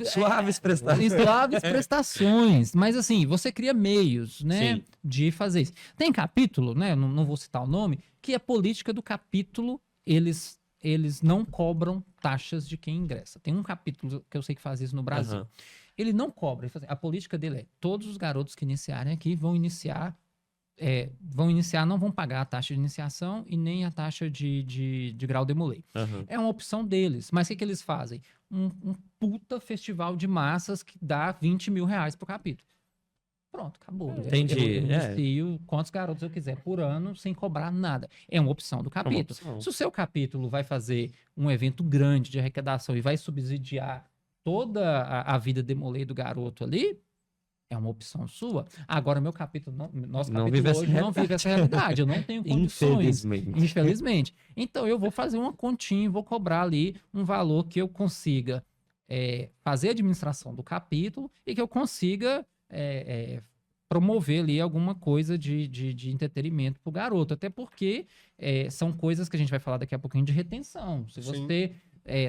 Suaves prestações. Suaves prestações. Mas assim, você cria meios, né, Sim. de fazer isso. Tem capítulo, né, não vou citar o nome, que a política do capítulo, eles não cobram taxas de quem ingressa. Tem um capítulo que eu sei que faz isso no Brasil. Aham. Ele não cobra. Ele faz assim, a política dele é, todos os garotos que iniciarem aqui vão iniciar, não vão pagar a taxa de iniciação e nem a taxa de grau demolei. Aham. É uma opção deles. Mas o que eles fazem? Um puta festival de massas que dá R$20 mil pro capítulo. Pronto, acabou. Entendi, Eu inicio quantos garotos eu quiser por ano sem cobrar nada. É uma opção do capítulo. opção. Se o seu capítulo vai fazer um evento grande de arrecadação e vai subsidiar toda a vida demolei do garoto ali, é uma opção sua. Agora, nosso Não capítulo vive essa hoje não vive essa realidade. Eu não tenho condições. Infelizmente. Então, eu vou fazer uma continha, vou cobrar ali um valor que eu consiga fazer a administração do capítulo e que eu consiga promover ali alguma coisa de entretenimento para o garoto. Até porque são coisas que a gente vai falar daqui a pouquinho de retenção. Se você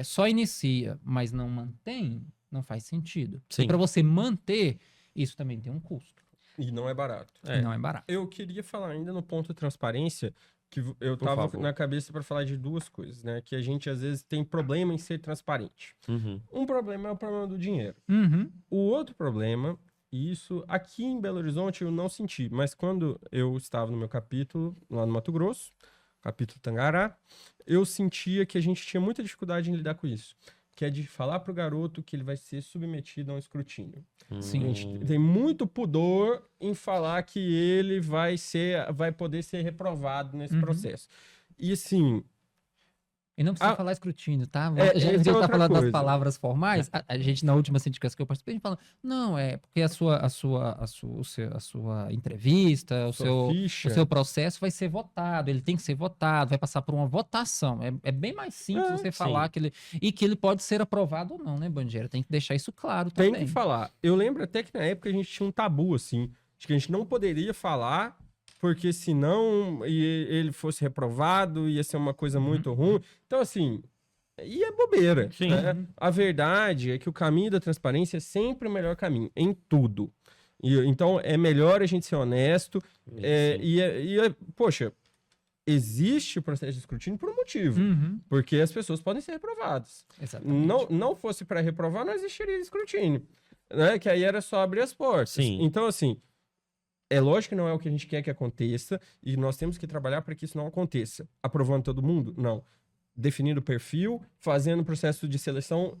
só inicia, mas não mantém, não faz sentido. Sim. Para você manter, isso também tem um custo. E não é barato. E não é barato. Eu queria falar ainda no ponto transparência, que eu Por tava favor. na cabeça para falar de duas coisas, né? Que a gente às vezes tem problema em ser transparente. Uhum. Um problema é o problema do dinheiro. Uhum. O outro problema, e isso aqui em Belo Horizonte eu não senti, mas quando eu estava no meu capítulo, lá no Mato Grosso, capítulo Tangará, eu sentia que a gente tinha muita dificuldade em lidar com isso. Que é de falar pro garoto que ele vai ser submetido a um escrutínio. Sim. A gente tem muito pudor em falar que ele vai poder ser reprovado nesse Uhum. processo. E assim, E não precisa falar escrutínio, tá? essa A é gente tá outra falando das coisa. palavras formais. A gente, na última sindicação que eu participei, a gente fala, não, porque a sua entrevista, o seu processo vai ser votado, ele tem que ser votado, vai passar por uma votação. É bem mais simples você falar que ele pode ser aprovado ou não, né, Bandeira? Tem que deixar isso claro tem também. que falar. Eu lembro até que na época a gente tinha um tabu, assim, de que a gente não poderia falar, porque senão ele fosse reprovado, ia ser uma coisa muito ruim. Então, assim, e é bobeira. Sim. Né? A verdade é que o caminho da transparência é sempre o melhor caminho, em tudo. Então, é melhor a gente ser honesto. Poxa, existe o processo de escrutínio por um motivo. Uhum. Porque as pessoas podem ser reprovadas. Exatamente. Não fosse para reprovar, não existiria escrutínio. Né? Que aí era só abrir as portas. Sim. Então, assim, é lógico que não é o que a gente quer que aconteça e nós temos que trabalhar para que isso não aconteça. Aprovando todo mundo? Não. Definindo o perfil, fazendo o processo de seleção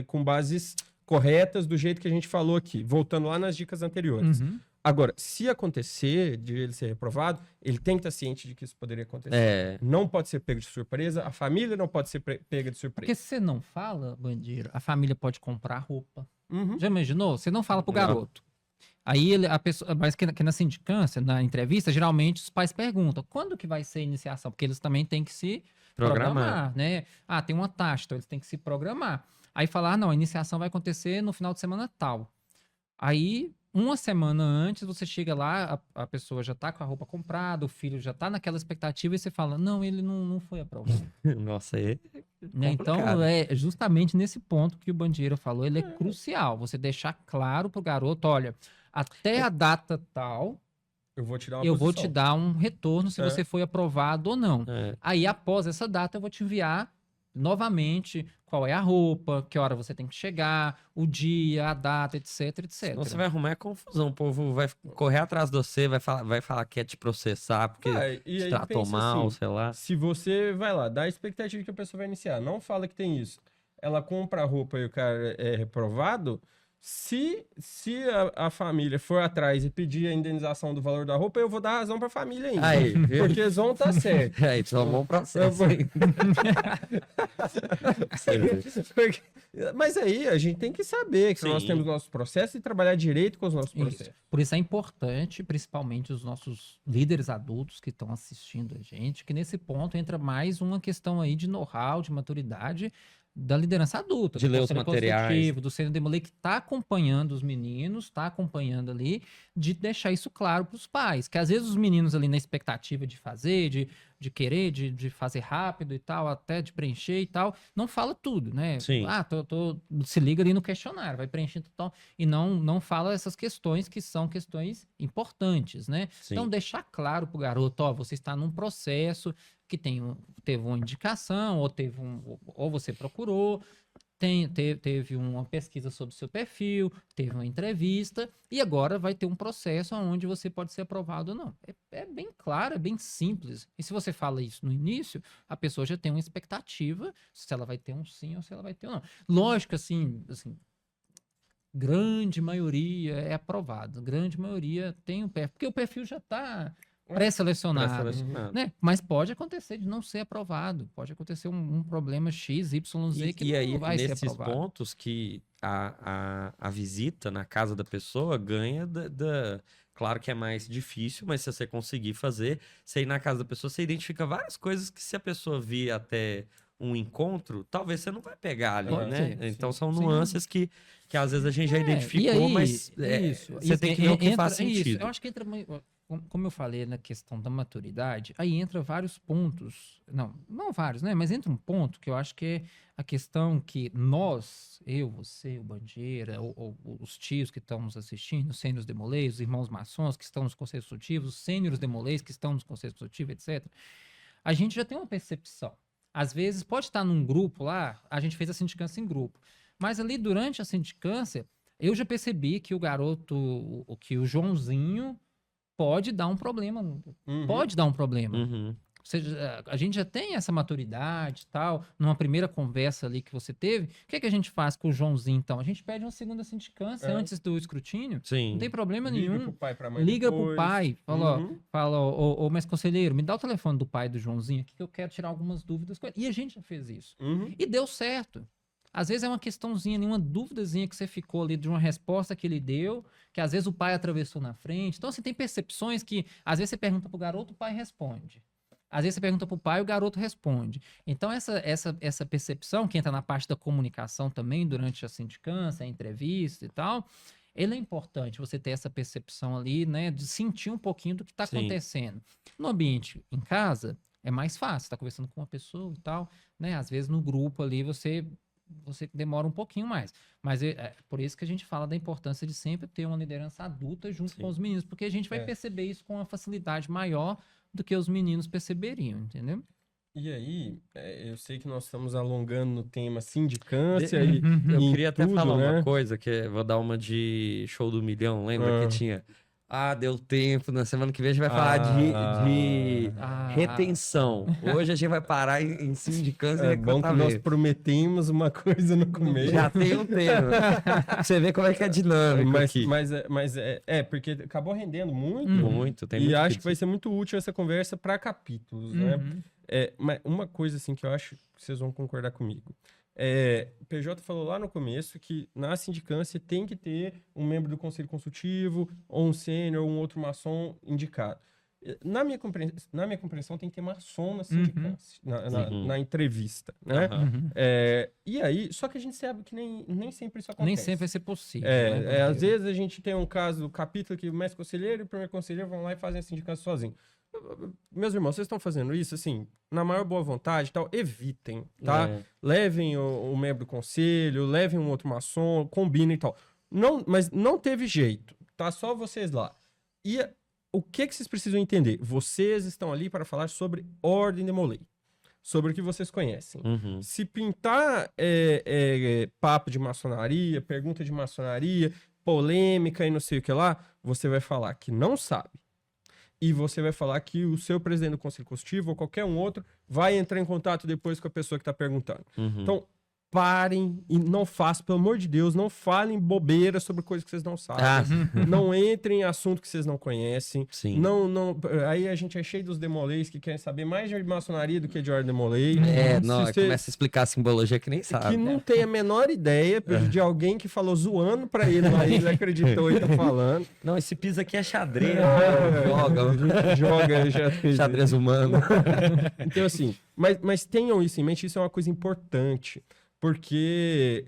com bases corretas do jeito que a gente falou aqui, voltando lá nas dicas anteriores. Uhum. Agora, se acontecer de ele ser reprovado, ele tem que estar ciente de que isso poderia acontecer. Não pode ser pego de surpresa, a família não pode ser pega de surpresa. Porque se você não fala, Bandeira, a família pode comprar roupa, Uhum. Já imaginou? Você não fala pro Não. garoto. Aí a pessoa, mas que na sindicância, na entrevista, geralmente os pais perguntam, quando que vai ser a iniciação? Porque eles também têm que se programar, né? Ah, tem uma taxa, então eles têm que se programar. Aí falar, não, a iniciação vai acontecer no final de semana tal. Aí, uma semana antes, você chega lá, a pessoa já tá com a roupa comprada, o filho já tá naquela expectativa e você fala, não, ele não foi aprovado. Nossa, aí. Né? Então, Complicado. é justamente nesse ponto que o Bandeira falou, ele é crucial. Você deixar claro pro garoto, olha, até a data tal, Eu vou te dar uma eu vou posição. te dar um retorno se É. você foi aprovado ou não. É. Aí, após essa data, eu vou te enviar novamente qual é a roupa, que hora você tem que chegar, o dia, a data, etc, etc. Senão você vai arrumar confusão. O povo vai correr atrás de você, vai falar que quer te processar porque E te aí tratou pensa mal, assim, sei lá. se você vai lá, dá a expectativa que a pessoa vai iniciar, não fala que tem isso. Ela compra a roupa e o cara é reprovado. Se a família for atrás e pedir a indenização do valor da roupa, eu vou dar razão pra família ainda. Aí, viu? Porque eles vão estar certo. Aí, tomou um processo. Porque- Mas aí a gente tem que saber que nós Sim. temos nossos processos e trabalhar direito com os nossos Isso. processos. Por isso é importante, principalmente os nossos líderes adultos que estão assistindo a gente, que nesse ponto entra mais uma questão aí de know-how, de maturidade da liderança adulta. De do ler os conselho materiais. consultivo, do Sênior Demolei, que está acompanhando os meninos, está acompanhando ali, de deixar isso claro para os pais. Que às vezes os meninos ali na expectativa de fazer, de querer, de fazer rápido e tal, até de preencher e tal, não fala tudo, né? Sim. Ah, se liga ali no questionário, vai preenchendo e tal, e não fala essas questões que são questões importantes, né? Sim. Então, deixar claro pro garoto, ó, você está num processo que teve uma indicação, ou você procurou, teve uma pesquisa sobre o seu perfil, teve uma entrevista, e agora vai ter um processo onde você pode ser aprovado ou não. É bem claro, é bem simples. E se você fala isso no início, a pessoa já tem uma expectativa se ela vai ter um sim ou se ela vai ter um não. Lógico, assim, grande maioria é aprovado, grande maioria tem o perfil, porque o perfil já está pré-selecionado. Pré-selecionado. Né? Mas pode acontecer de não ser aprovado. Pode acontecer um problema X, Y, Z que E não aí, vai ser nesses aprovado. pontos que a visita na casa da pessoa ganha Claro que é mais difícil, mas se você conseguir fazer, você ir na casa da pessoa, você identifica várias coisas que se a pessoa vir até um encontro, talvez você não vai pegar ali, Pode né? ser, Então são sim. nuances que às vezes a gente já E identificou, aí, mas você tem que ver o que faz isso, sentido. eu acho que entra, como eu falei na questão da maturidade, aí entra vários pontos, não vários, né? Mas entra um ponto que eu acho que é a questão que nós, eu, você, o Bandeira, ou os tios que estão nos assistindo, os sêniores demolês, os irmãos maçons que estão nos conselhos consultivos, os sêniores demolês que estão nos conselhos consultivos, etc., a gente já tem uma percepção. Às vezes pode estar num grupo lá, a gente fez a sindicância em grupo, mas ali durante a sindicância, eu já percebi que o garoto, que o Joãozinho pode dar um problema. Uhum. Pode dar um problema. Uhum. Ou seja, a gente já tem essa maturidade e tal, numa primeira conversa ali que você teve. O que é que a gente faz com o Joãozinho, então? A gente pede uma segunda sindicância antes do escrutínio. Sim. Não tem problema Liga nenhum. pro pai, pra mãe Liga pro depois. pai, Uhum. fala, ô, mas conselheiro, me dá o telefone do pai do Joãozinho aqui que eu quero tirar algumas dúvidas com ele. E a gente já fez isso. Uhum. E deu certo. Às vezes é uma questãozinha, uma dúvidazinha que você ficou ali de uma resposta que ele deu, que às vezes o pai atravessou na frente. Então, assim, tem percepções que às vezes você pergunta pro garoto, o pai responde. Às vezes você pergunta pro pai, o garoto responde. Então, essa percepção, que entra na parte da comunicação também, durante a sindicância, a entrevista e tal, ele é importante você ter essa percepção ali, né, de sentir um pouquinho do que está Sim. acontecendo. No ambiente em casa, é mais fácil, você tá conversando com uma pessoa e tal, né? Às vezes no grupo ali você demora um pouquinho mais. Mas é por isso que a gente fala da importância de sempre ter uma liderança adulta junto Sim. com os meninos, porque a gente vai É. perceber isso com uma facilidade maior do que os meninos perceberiam, entendeu? E aí, eu sei que nós estamos alongando no tema sindicância e Eu em queria até tudo, falar né? uma coisa, vou dar uma de Show do Milhão, lembra Ah. que tinha? Deu tempo, na semana que vem a gente vai falar de retenção. Hoje a gente vai parar em sindicância e É bom que nós recrutamento. prometemos uma coisa no começo. Já tem um tempo. Pra você ver como é que é dinâmico aqui. Mas porque acabou rendendo muito. Muito, tem E muito acho que que vai ser muito útil essa conversa para capítulos, né? Uhum. Mas uma coisa assim que eu acho que vocês vão concordar comigo. O PJ falou lá no começo que na sindicância tem que ter um membro do conselho consultivo, ou um sênior, ou um outro maçom indicado. Na minha compreensão, tem que ter maçom na sindicância, na entrevista, né? Aham. E aí, só que a gente sabe que nem sempre isso acontece. Nem sempre vai ser possível. né? Às vezes a gente tem um caso do capítulo que o mestre conselheiro e o primeiro conselheiro vão lá e fazem a sindicância sozinho. Meus irmãos, vocês estão fazendo isso, assim, na maior boa vontade e tal, evitem, tá? É. Levem o membro do conselho, levem um outro maçom, combinem e tal. Mas não teve jeito, tá? Só vocês lá. E o que vocês precisam entender? Vocês estão ali para falar sobre ordem de Molay, sobre o que vocês conhecem. Uhum. Se pintar papo de maçonaria, pergunta de maçonaria, polêmica e não sei o que lá, você vai falar que não sabe. E você vai falar que o seu presidente do Conselho Consultivo ou qualquer um outro vai entrar em contato depois com a pessoa que está perguntando. Uhum. Então, parem e não façam, pelo amor de Deus, não falem bobeira sobre coisas que vocês não sabem. Não entrem em assunto que vocês não conhecem. Sim. Aí a gente é cheio dos demolês que querem saber mais de maçonaria do que de ordem demolei. Começa a explicar a simbologia que nem sabe. Que não tem a menor ideia de alguém que falou zoando pra ele, mas ele acreditou e tá falando. Não, esse piso aqui é xadrez. Joga Xadrez humano. Então, assim, mas tenham isso em mente, isso é uma coisa importante, porque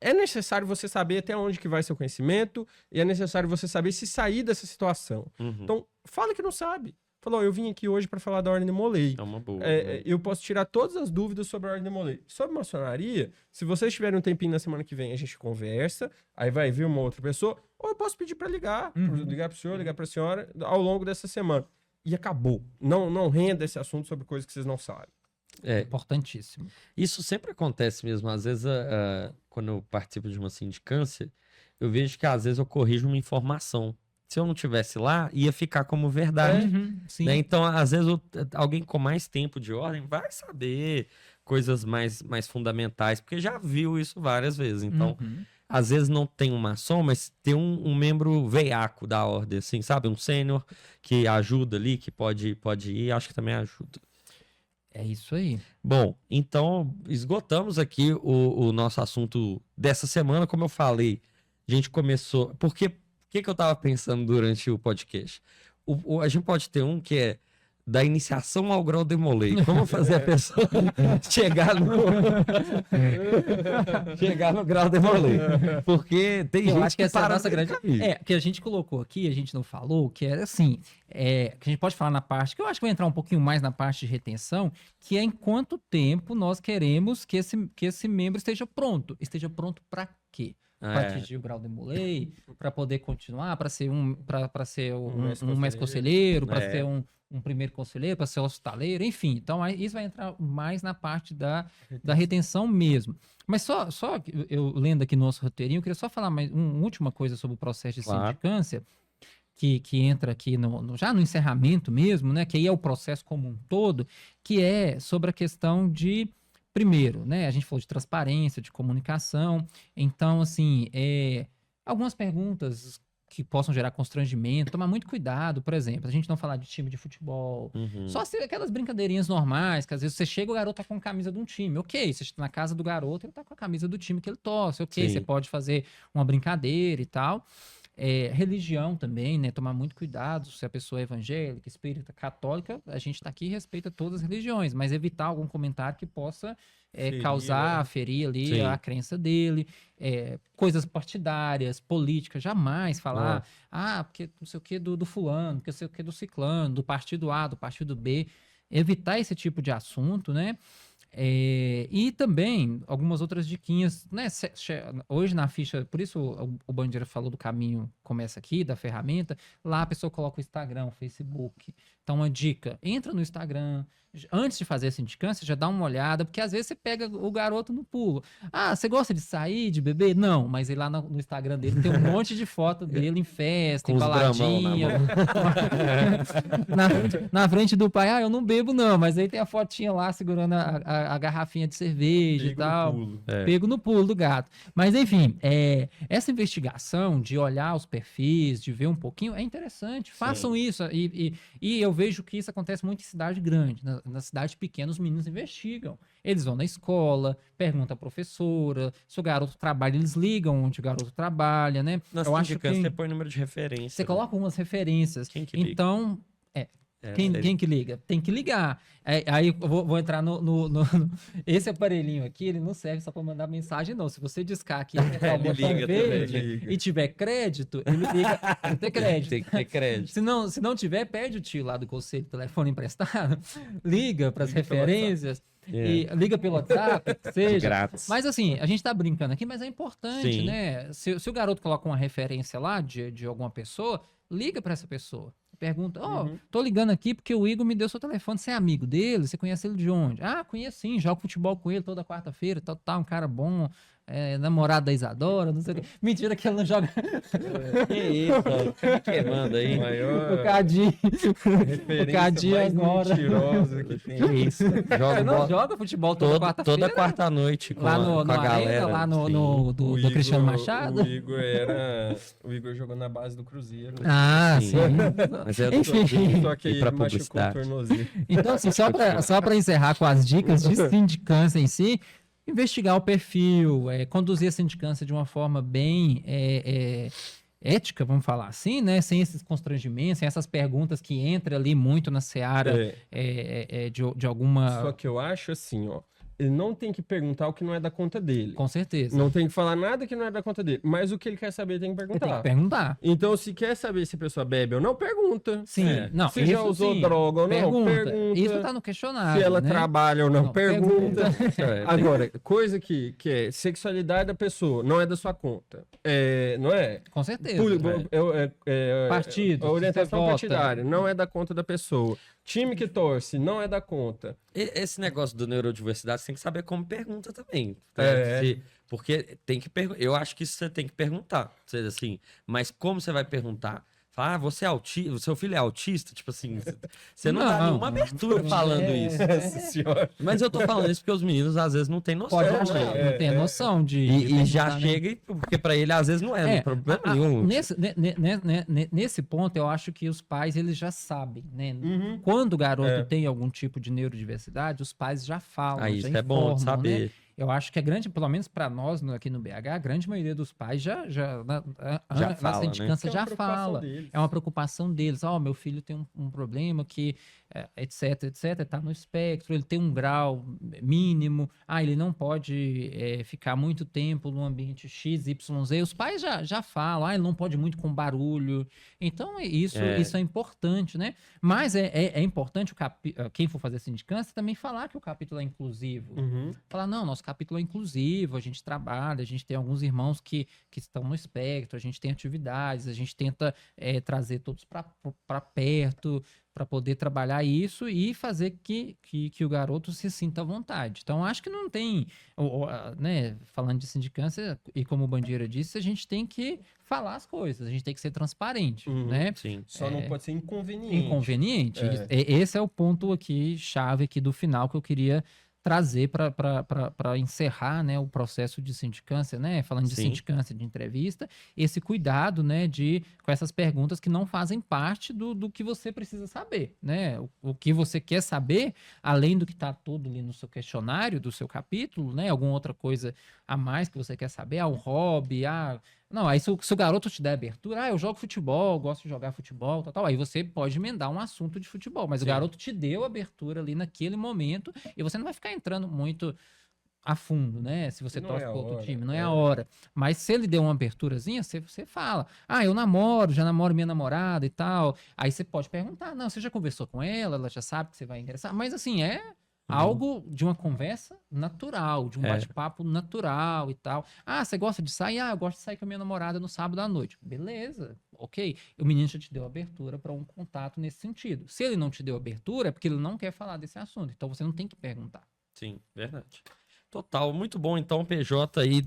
é necessário você saber até onde que vai seu conhecimento e é necessário você saber se sair dessa situação. Uhum. Então, fala que não sabe. Falou, eu vim aqui hoje para falar da ordem de Molay. É uma boa. Eu posso tirar todas as dúvidas sobre a ordem de Molay. Sobre maçonaria, se vocês tiverem um tempinho na semana que vem, a gente conversa, aí vai vir uma outra pessoa, ou eu posso pedir para ligar pro senhor, ligar para a senhora, ao longo dessa semana. E acabou. Não renda esse assunto sobre coisas que vocês não sabem. Importantíssimo. Isso sempre acontece mesmo. Às vezes, quando eu participo de uma sindicância, eu vejo que às vezes eu corrijo uma informação. Se eu não tivesse lá, ia ficar como verdade. Sim. Né? Então, às vezes, alguém com mais tempo de ordem vai saber coisas mais fundamentais, porque já viu isso várias vezes. Então, às vezes não tem um maçom, mas tem um membro veiaco da ordem, assim, sabe? Um sênior que ajuda ali, que pode ir, acho que também ajuda. É isso aí. Bom, então esgotamos aqui o nosso assunto dessa semana. Como eu falei, a gente começou... Por que eu tava pensando durante o podcast? A gente pode ter um que é da iniciação ao grau de Molay. Como fazer a pessoa chegar no grau de Molay. Porque tem Eu gente acho que essa é a para nossa de grande. cair. Que a gente colocou aqui, a gente não falou, que era assim, que a gente pode falar na parte, que eu acho que vai entrar um pouquinho mais na parte de retenção, que é em quanto tempo nós queremos que esse membro esteja pronto. Esteja pronto para quê? Para atingir o grau de Molay, para poder continuar, para ser um mestre conselheiro, para ser um primeiro conselheiro, para ser hospitaleiro, enfim. Então, isso vai entrar mais na parte da retenção mesmo. Mas só eu lendo aqui no nosso roteirinho, eu queria só falar mais uma última coisa sobre o processo de sindicância, que entra aqui já no encerramento mesmo, né? Que aí é o processo como um todo, que é sobre a questão de... Primeiro, né, a gente falou de transparência, de comunicação, então, assim, algumas perguntas que possam gerar constrangimento, tomar muito cuidado, por exemplo, a gente não falar de time de futebol, só aquelas brincadeirinhas normais, que às vezes você chega, o garoto tá com a camisa de um time, ok, você está na casa do garoto, ele tá com a camisa do time que ele torce, ok, Sim. você pode fazer uma brincadeira e tal. Religião também, né? Tomar muito cuidado se a pessoa é evangélica, espírita, católica, a gente tá aqui e respeita todas as religiões, mas evitar algum comentário que possa ferir ali Sim. a crença dele, coisas partidárias, políticas, jamais falar, porque não sei o que do fulano, porque não sei o que do ciclano, do partido A, do partido B, evitar esse tipo de assunto, né? E também algumas outras diquinhas, né? Hoje na ficha, por isso o Bandeira falou do caminho, começa aqui, da ferramenta, lá a pessoa coloca o Instagram, o Facebook. Então, uma dica, entra no Instagram, antes de fazer a sindicância, já dá uma olhada, porque às vezes você pega o garoto no pulo. Você gosta de sair, de beber? Não, mas ele lá no Instagram dele tem um monte de foto dele em festa, Com em os baladinha. Na frente do pai, eu não bebo não, mas aí tem a fotinha lá segurando a garrafinha de cerveja e tal. Pego no pulo do gato. Mas enfim, essa investigação de olhar os perfis, de ver um pouquinho, é interessante. Façam isso. E eu eu vejo que isso acontece muito em cidade grande. Na cidade pequena, os meninos investigam. Eles vão na escola, perguntam à professora, se o garoto trabalha, eles ligam onde o garoto trabalha, né? Na Eu acho sindicância que você põe número de referência. você né? coloca algumas referências. Quem que liga? Então, É, quem que liga? Tem que ligar. Aí eu vou entrar esse aparelhinho aqui, ele não serve só para mandar mensagem, não. Se você discar aqui Ele liga verde também. e tiver crédito, ele liga. Tem que ter crédito. Tem que ter crédito. Se não tiver, pede o tio lá do conselho, telefone emprestado, liga para as Liga pelo referências, É. e liga pelo WhatsApp, que seja. Grátis. Mas assim, a gente tá brincando aqui, mas é importante, Sim. né? Se o garoto coloca uma referência lá de alguma pessoa, liga para essa pessoa. Pergunta, tô ligando aqui porque o Igor me deu seu telefone. Você é amigo dele? Você conhece ele de onde? Ah, conheço sim, jogo futebol com ele toda quarta-feira, um cara bom, namorado da Isadora, não sei o que. Mentira que ele não joga. Que isso, ó. Que manda aí. Maior O Cadinho. referência Cadinho mais agora. mentirosa que tem. Isso. Você Joga não bola joga futebol toda quarta-feira? toda quarta-noite com Lá a, no, com no a Arena, galera. lá no, sim. no- do, O do Cristiano Igor- Machado? O Igor jogou na base do Cruzeiro. Né? Ah, Sim. sim. Mas é Enfim. Só que E ele pra machucou o publicidade. tornozelo. Então, assim, só para encerrar com as dicas de sindicância em si, investigar o perfil, conduzir a sindicância de uma forma bem ética, vamos falar assim, né? Sem esses constrangimentos, sem essas perguntas que entram ali muito na seara de alguma... Só que eu acho assim, ó. Ele não tem que perguntar o que não é da conta dele. Com certeza. Não tem que falar nada que não é da conta dele. Mas o que ele quer saber tem que Você tem que perguntar. perguntar. Então, se quer saber se a pessoa bebe ou não, pergunta. Sim, não, Se já isso usou sim. droga ou não, pergunta. Isso tá no questionário, Se ela né? trabalha ou não, Não, pergunta. É, Agora, coisa que é sexualidade da pessoa, não é da sua conta. Não é? Com certeza. Partido, A orientação você vota. partidária não é da conta da pessoa. Time que torce não é da conta. Esse negócio do neurodiversidade, você tem que saber como pergunta também. Tá? É. Porque tem que perguntar. Eu acho que isso você tem que perguntar. Seja assim, mas como você vai perguntar? Falar, você é autista, seu filho é autista? Tipo assim, você não dá Não. nenhuma abertura falando isso. Nossa senhora. Mas eu tô falando isso porque os meninos às vezes não têm noção. Pode né? achar, não tem a noção de... E já perguntar, né? chega, porque pra ele às vezes não é, problema nenhum. Nesse ponto, eu acho que os pais, eles já sabem, né? Uhum. Quando o garoto É. tem algum tipo de neurodiversidade, os pais já falam, Aí já isso é bom informam, de né? saber. Eu acho que a grande, pelo menos para nós aqui no BH, a grande maioria dos pais já na fala, né? sindicância Que é uma já preocupação fala. deles. É uma preocupação deles. Meu filho tem um problema que, etc, tá no espectro, ele tem um grau mínimo, ele não pode ficar muito tempo no ambiente X, Y, Z. Os pais já falam, ele não pode muito com barulho. Então, isso é importante, né? Mas é importante quem for fazer sindicância também falar que o capítulo é inclusivo. Uhum. Falar, não, nosso capítulo é inclusivo, a gente trabalha, a gente tem alguns irmãos que estão no espectro, a gente tem atividades, a gente tenta trazer todos para perto, para poder trabalhar isso e fazer que o garoto se sinta à vontade. Então, acho que não tem, né, falando de sindicância, e como o Bandeira disse, a gente tem que falar as coisas, a gente tem que ser transparente, Uhum. né? Sim. Só não pode ser inconveniente. Inconveniente. É. Esse é o ponto aqui, chave aqui do final que eu queria trazer para encerrar, né, o processo de sindicância, né, falando de Sim. sindicância, de entrevista, esse cuidado, né, com essas perguntas que não fazem parte do que você precisa saber, né, o que você quer saber, além do que está todo ali no seu questionário, do seu capítulo, né, alguma outra coisa a mais que você quer saber, um hobby, não, aí se o garoto te der abertura, eu jogo futebol, gosto de jogar futebol, tal, aí você pode emendar um assunto de futebol, mas o garoto te deu abertura ali naquele momento e você não vai ficar entrando muito a fundo, né? Se você Não torce é a para outro hora, time, não é a hora. Mas se ele deu uma aberturazinha, você fala, eu já namoro minha namorada e tal. Aí você pode perguntar, não, você já conversou com ela já sabe que você vai ingressar, mas assim, algo de uma conversa natural, de um bate-papo natural e tal. Você gosta de sair? Eu gosto de sair com a minha namorada no sábado à noite. Beleza, ok. O menino já te deu abertura para um contato nesse sentido. Se ele não te deu abertura, é porque ele não quer falar desse assunto. Então você não tem que perguntar. Sim, verdade. Total, muito bom. Então, PJ aí,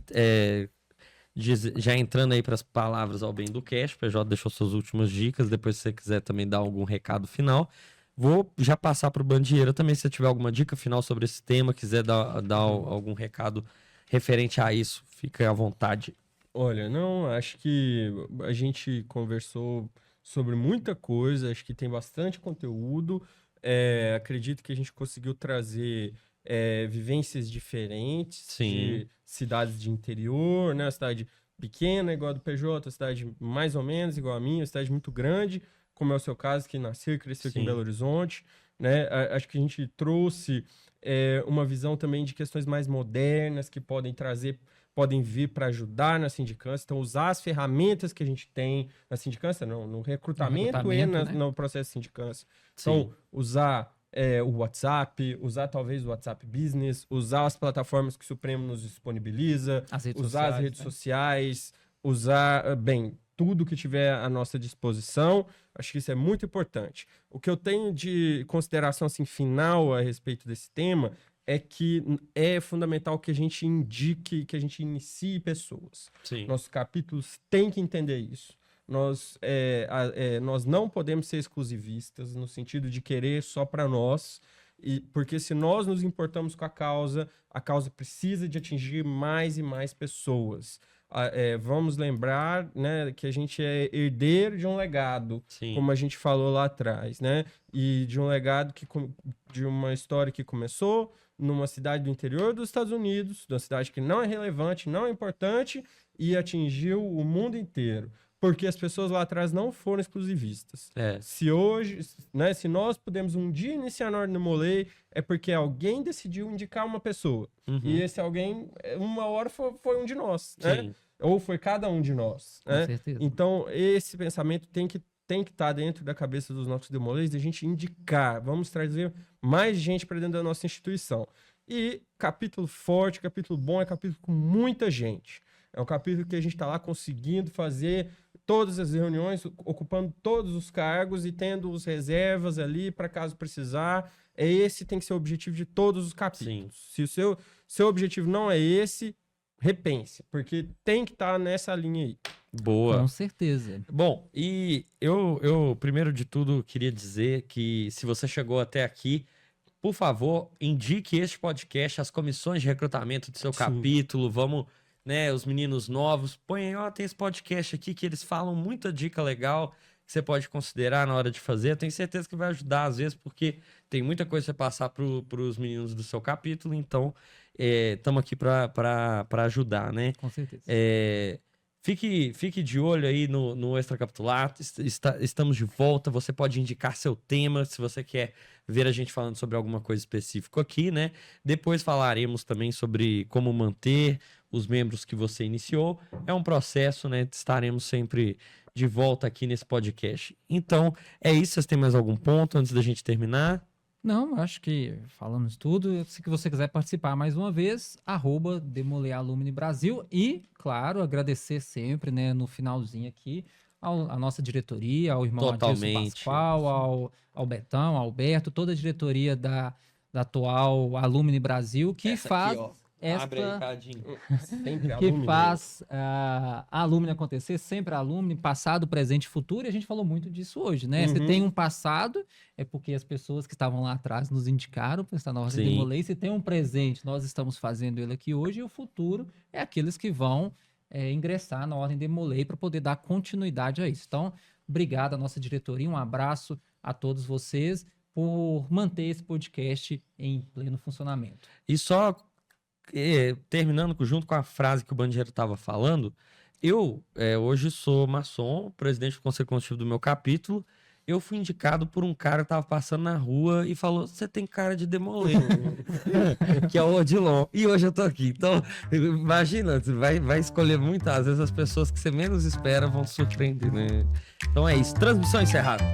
já entrando aí para as palavras ao bem do cash, PJ deixou suas últimas dicas. Depois, se você quiser também dar algum recado final. Vou já passar para o Bandieira também, se você tiver alguma dica final sobre esse tema, quiser dar algum recado referente a isso, fica à vontade. Olha, não, acho que a gente conversou sobre muita coisa, acho que tem bastante conteúdo. Acredito que a gente conseguiu trazer vivências diferentes Sim. de cidades de interior, né? Uma cidade pequena, igual a do PJ, uma cidade mais ou menos igual a minha, uma cidade muito grande, como é o seu caso, que nasceu e cresceu aqui em Sim. Belo Horizonte, né? Acho que a gente trouxe uma visão também de questões mais modernas que podem vir para ajudar na sindicância. Então, usar as ferramentas que a gente tem na sindicância, não, no recrutamento e né? no processo de sindicância. Sim. Então, usar o WhatsApp, usar talvez o WhatsApp Business, usar as plataformas que o Supremo nos disponibiliza, As redes usar sociais, as redes né? sociais, usar, tudo que tiver à nossa disposição. Acho que isso é muito importante. O que eu tenho de consideração assim, final a respeito desse tema é que é fundamental que a gente indique, que a gente inicie pessoas. Sim. Nossos capítulos têm que entender isso. Nós não podemos ser exclusivistas no sentido de querer só para nós, porque se nós nos importamos com a causa precisa de atingir mais e mais pessoas. Vamos lembrar, né, que a gente é herdeiro de um legado, Sim. como a gente falou lá atrás, né? E de um legado de uma história que começou numa cidade do interior dos Estados Unidos, de uma cidade que não é relevante, não é importante, e atingiu o mundo inteiro. Porque as pessoas lá atrás não foram exclusivistas. Se hoje, né, se nós podemos um dia iniciar na Ordem Demolei, é porque alguém decidiu indicar uma pessoa. Uhum. E esse alguém, uma hora foi um de nós, né? Sim. Ou foi cada um de nós, Com né? certeza. Então, esse pensamento tem que estar dentro da cabeça dos nossos demoleis, de a gente indicar, vamos trazer mais gente para dentro da nossa instituição. E capítulo forte, capítulo bom, é capítulo com muita gente. É um capítulo que a gente está lá conseguindo fazer todas as reuniões, ocupando todos os cargos e tendo os reservas ali para caso precisar. Esse tem que ser o objetivo de todos os capítulos. Sim. Se o seu objetivo não é esse, repense, porque tem que estar nessa linha aí. Boa. Com certeza. Bom, e eu, primeiro de tudo, queria dizer que se você chegou até aqui, por favor, indique este podcast às comissões de recrutamento do seu Sim. capítulo. Vamos, né, os meninos novos, põe aí, ó, tem esse podcast aqui que eles falam muita dica legal que você pode considerar na hora de fazer. Eu tenho certeza que vai ajudar, às vezes, porque tem muita coisa pra você passar pros meninos do seu capítulo, então estamos aqui para ajudar, né? Com certeza. Fique de olho aí no Extracapitular. Estamos de volta. Você pode indicar seu tema se você quer ver a gente falando sobre alguma coisa específica aqui, né? Depois falaremos também sobre como manter os membros que você iniciou. É um processo, né? Estaremos sempre de volta aqui nesse podcast. Então, é isso. Vocês têm mais algum ponto antes da gente terminar? Não, acho que falamos tudo. Se que você quiser participar mais uma vez, @Demolealumni Brasil. E, claro, agradecer sempre, né, no finalzinho aqui, a nossa diretoria, ao irmão Adilson Totalmente. Pascoal, ao Betão, ao Alberto, toda a diretoria da atual Alumni Brasil, que Essa faz aqui, ó. Abre aí, Cadinho. Sempre que alumni, faz a Alumni acontecer, sempre a Alumni, passado, presente e futuro, e a gente falou muito disso hoje, né? Se Uhum. tem um passado, é porque as pessoas que estavam lá atrás nos indicaram para estar na Ordem Sim. Demolei. Se tem um presente, nós estamos fazendo ele aqui hoje, e o futuro é aqueles que vão ingressar na Ordem Demolei para poder dar continuidade a isso. Então, obrigado à nossa diretoria, um abraço a todos vocês por manter esse podcast em pleno funcionamento. E só terminando junto com a frase que o Bandeira estava falando, eu hoje sou maçom, presidente do Conselho Consultivo do meu capítulo. Eu fui indicado por um cara que tava passando na rua e falou: você tem cara de Demolei, que é o Odilon. E hoje eu tô aqui. Então, imagina, você vai escolher muitas vezes as pessoas que você menos espera vão te surpreender, né? Então é isso. Transmissão encerrada.